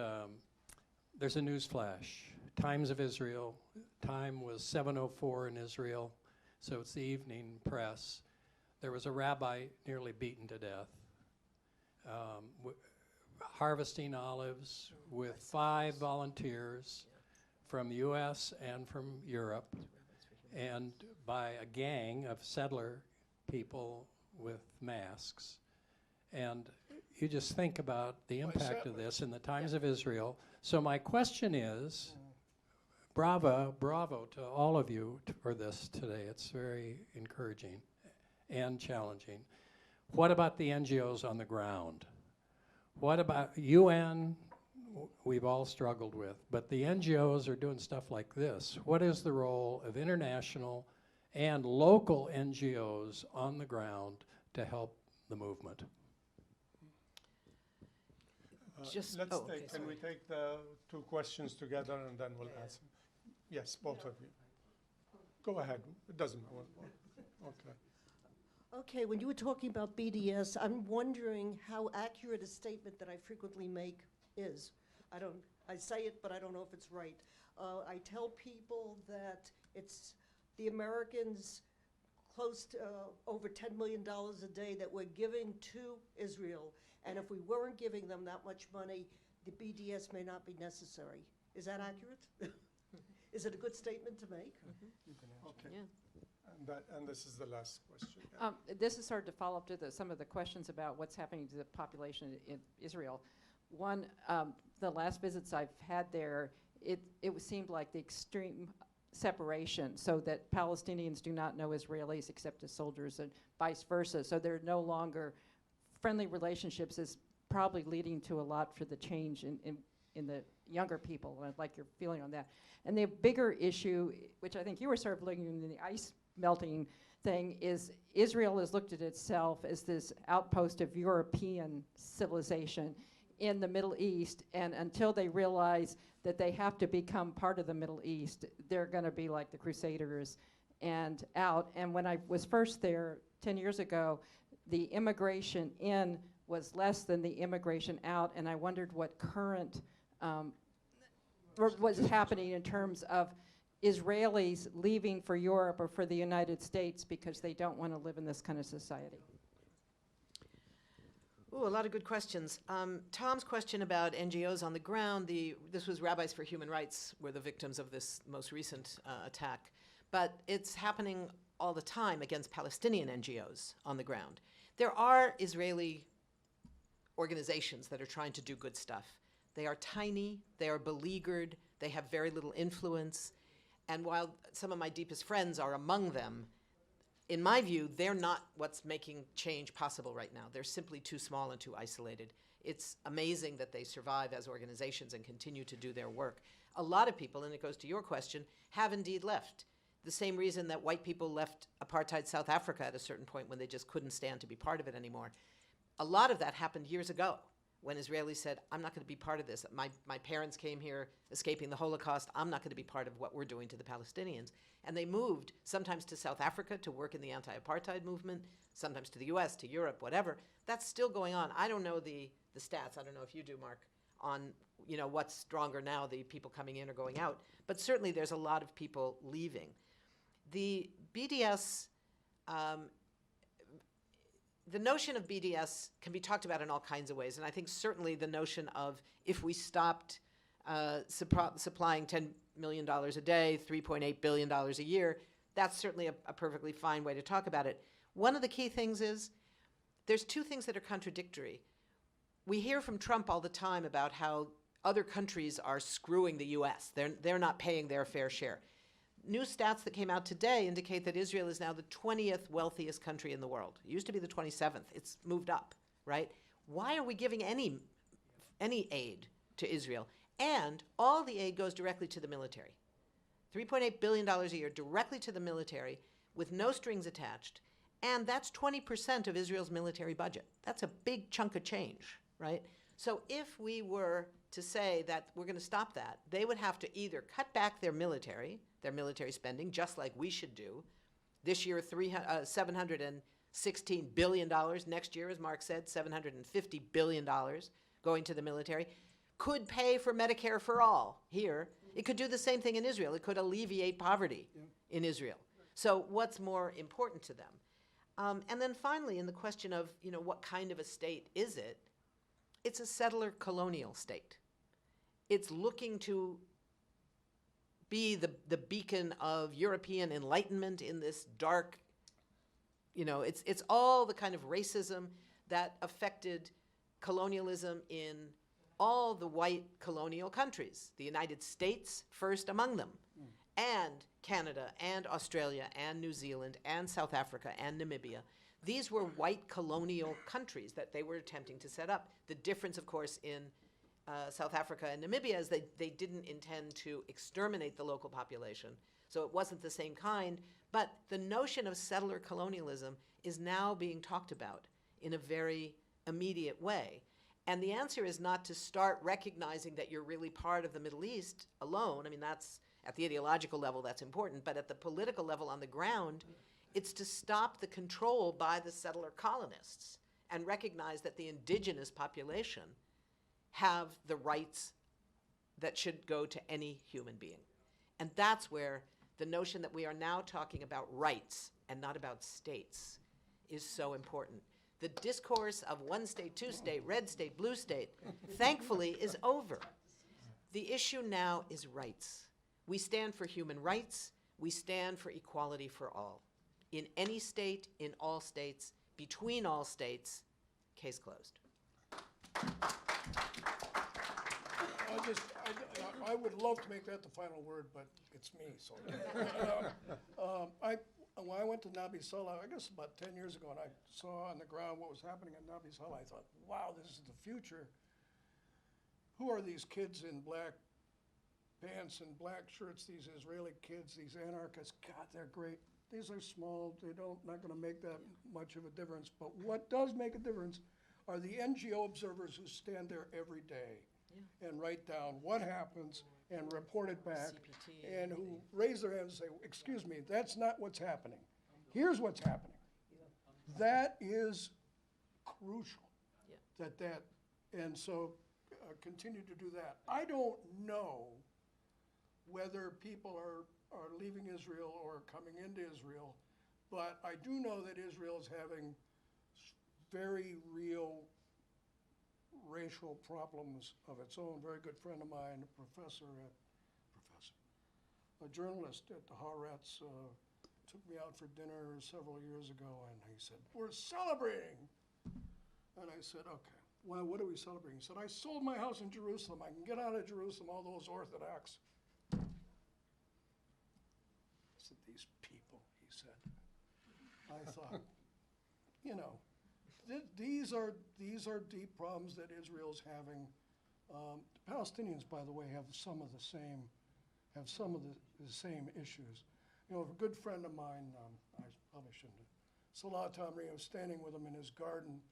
there's a news flash. Times of Israel, time was 7:04 in Israel, so it's the evening press. There was a rabbi nearly beaten to death, harvesting olives with 5 volunteers from the US and from Europe, and by a gang of settler people with masks. And you just think about the impact of this in the times of Israel. So my question is, bravo to all of you for this today. It's very encouraging and challenging. What about the NGOs on the ground? What about UN? We've all struggled with, but the NGOs are doing stuff like this. What is the role of international and local NGOs on the ground to help the movement? Can we take the two questions together, and then we'll answer? Yes, both of you. Go ahead. It doesn't matter. Okay. Okay, when you were talking about BDS, I'm wondering how accurate a statement that I frequently make is. I say it, but I don't know if it's right. I tell people that it's the Americans close to over $10 million a day that we're giving to Israel, and if we weren't giving them that much money, the BDS may not be necessary. Is that accurate? Is it a good statement to make? You can answer. Yeah. And this is the last question. This is sort of to follow up to some of the questions about what's happening to the population in Israel. One, the last visits I've had there, it seemed like the extreme separation, so that Palestinians do not know Israelis except as soldiers and vice versa. So there are no longer friendly relationships as probably leading to a lot for the change in the younger people, and I'd like your feeling on that. And the bigger issue, which I think you were sort of looking in the ice melting thing, is Israel has looked at itself as this outpost of European civilization in the Middle East, and until they realize that they have to become part of the Middle East, they're going to be like the Crusaders and out. And when I was first there 10 years ago, the immigration in was less than the immigration out, and I wondered what current was happening in terms of Israelis leaving for Europe or for the United States because they don't want to live in this kind of society. Ooh, a lot of good questions. Tom's question about NGOs on the ground, this was Rabbis for Human Rights were the victims of this most recent attack. But it's happening all the time against Palestinian NGOs on the ground. There are Israeli organizations that are trying to do good stuff. They are tiny, they are beleaguered, they have very little influence. And while some of my deepest friends are among them, in my view, they're not what's making change possible right now. They're simply too small and too isolated. It's amazing that they survive as organizations and continue to do their work. A lot of people, and it goes to your question, have indeed left. The same reason that white people left apartheid South Africa at a certain point when they just couldn't stand to be part of it anymore. A lot of that happened years ago when Israelis said, I'm not going to be part of this. My parents came here escaping the Holocaust. I'm not going to be part of what we're doing to the Palestinians. And they moved sometimes to South Africa to work in the anti-apartheid movement, sometimes to the US, to Europe, whatever. That's still going on. I don't know the stats. I don't know if you do, Mark, on what's stronger now, the people coming in or going out. But certainly there's a lot of people leaving. The BDS, the notion of BDS can be talked about in all kinds of ways. And I think certainly the notion of if we stopped supplying $10 million a day, $3.8 billion a year, that's certainly a perfectly fine way to talk about it. One of the key things is there's two things that are contradictory. We hear from Trump all the time about how other countries are screwing the US. They're not paying their fair share. New stats that came out today indicate that Israel is now the 20th wealthiest country in the world. It used to be the 27th. It's moved up, right? Why are we giving any aid to Israel? And all the aid goes directly to the military. $3.8 billion a year directly to the military with no strings attached. And that's 20% of Israel's military budget. That's a big chunk of change, right? So if we were to say that we're going to stop that, they would have to either cut back their military spending, just like we should do. This year, $716 billion. Next year, as Mark said, $750 billion going to the military. Could pay for Medicare for all here. It could do the same thing in Israel. It could alleviate poverty in Israel. So what's more important to them? And then finally, in the question of, what kind of a state is it? It's a settler colonial state. It's looking to be the beacon of European enlightenment in this dark, it's all the kind of racism that affected colonialism in all the white colonial countries, the United States first among them, and Canada, and Australia, and New Zealand, and South Africa, and Namibia. These were white colonial countries that they were attempting to set up. The difference, of course, in South Africa and Namibia is they didn't intend to exterminate the local population, so it wasn't the same kind. But the notion of settler colonialism is now being talked about in a very immediate way. And the answer is not to start recognizing that you're really part of the Middle East alone. I mean, that's at the ideological level, that's important. But at the political level on the ground, it's to stop the control by the settler colonists and recognize that the indigenous population have the rights that should go to any human being. And that's where the notion that we are now talking about rights and not about states is so important. The discourse of one state, two state, red state, blue state, thankfully is over. The issue now is rights. We stand for human rights. We stand for equality for all. In any state, in all states, between all states, case closed. I would love to make that the final word, but it's me, so. when I went to Nabi Saleh, I guess about 10 years ago, and I saw on the ground what was happening at Nabi Saleh, I thought, wow, this is the future. Who are these kids in black pants and black shirts, these Israeli kids, these anarchists? God, they're great. These are small, not gonna make that much of a difference. But what does make a difference are the NGO observers who stand there every day and write down what happens and report it back, CPT, and who raise their hands and say, excuse me, that's not what's happening. Here's what's happening. That is crucial. And so continue to do that. I don't know whether people are leaving Israel or coming into Israel, but I do know that Israel is having very real racial problems of its own. A very good friend of mine, a journalist at the Haaretz, took me out for dinner several years ago, and he said, "We're celebrating." And I said, "Okay, well, what are we celebrating?" He said, "I sold my house in Jerusalem. I can get out of Jerusalem, all those Orthodox." I said, "These people," he said. I thought, you know, these are deep problems that Israel's having. The Palestinians, by the way, have some of the same issues. You know, a good friend of mine, I probably shouldn't have, Salah Tamri, I was standing with him in his garden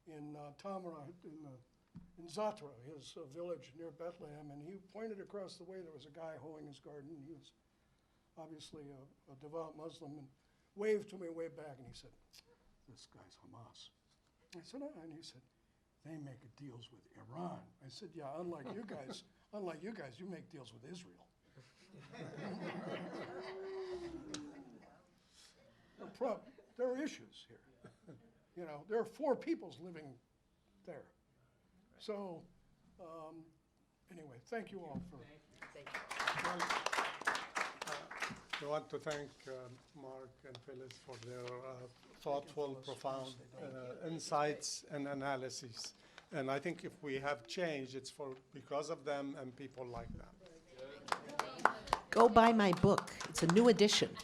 in Tamra, in Zatra, his village near Bethlehem, and he pointed across the way. There was a guy hoeing his garden. He was obviously a devout Muslim, and waved to me way back, and he said, "This guy's Hamas." I said, and he said, "They make deals with Iran." I said, "Yeah, unlike you guys, you make deals with Israel." There are issues here. You know, there are 4 peoples living there. So, anyway, thank you all for. Thank you. I want to thank Mark and Phyllis for their thoughtful, profound insights and analyses. And I think if we have change, it's because of them and people like them. Go buy my book. It's a new edition.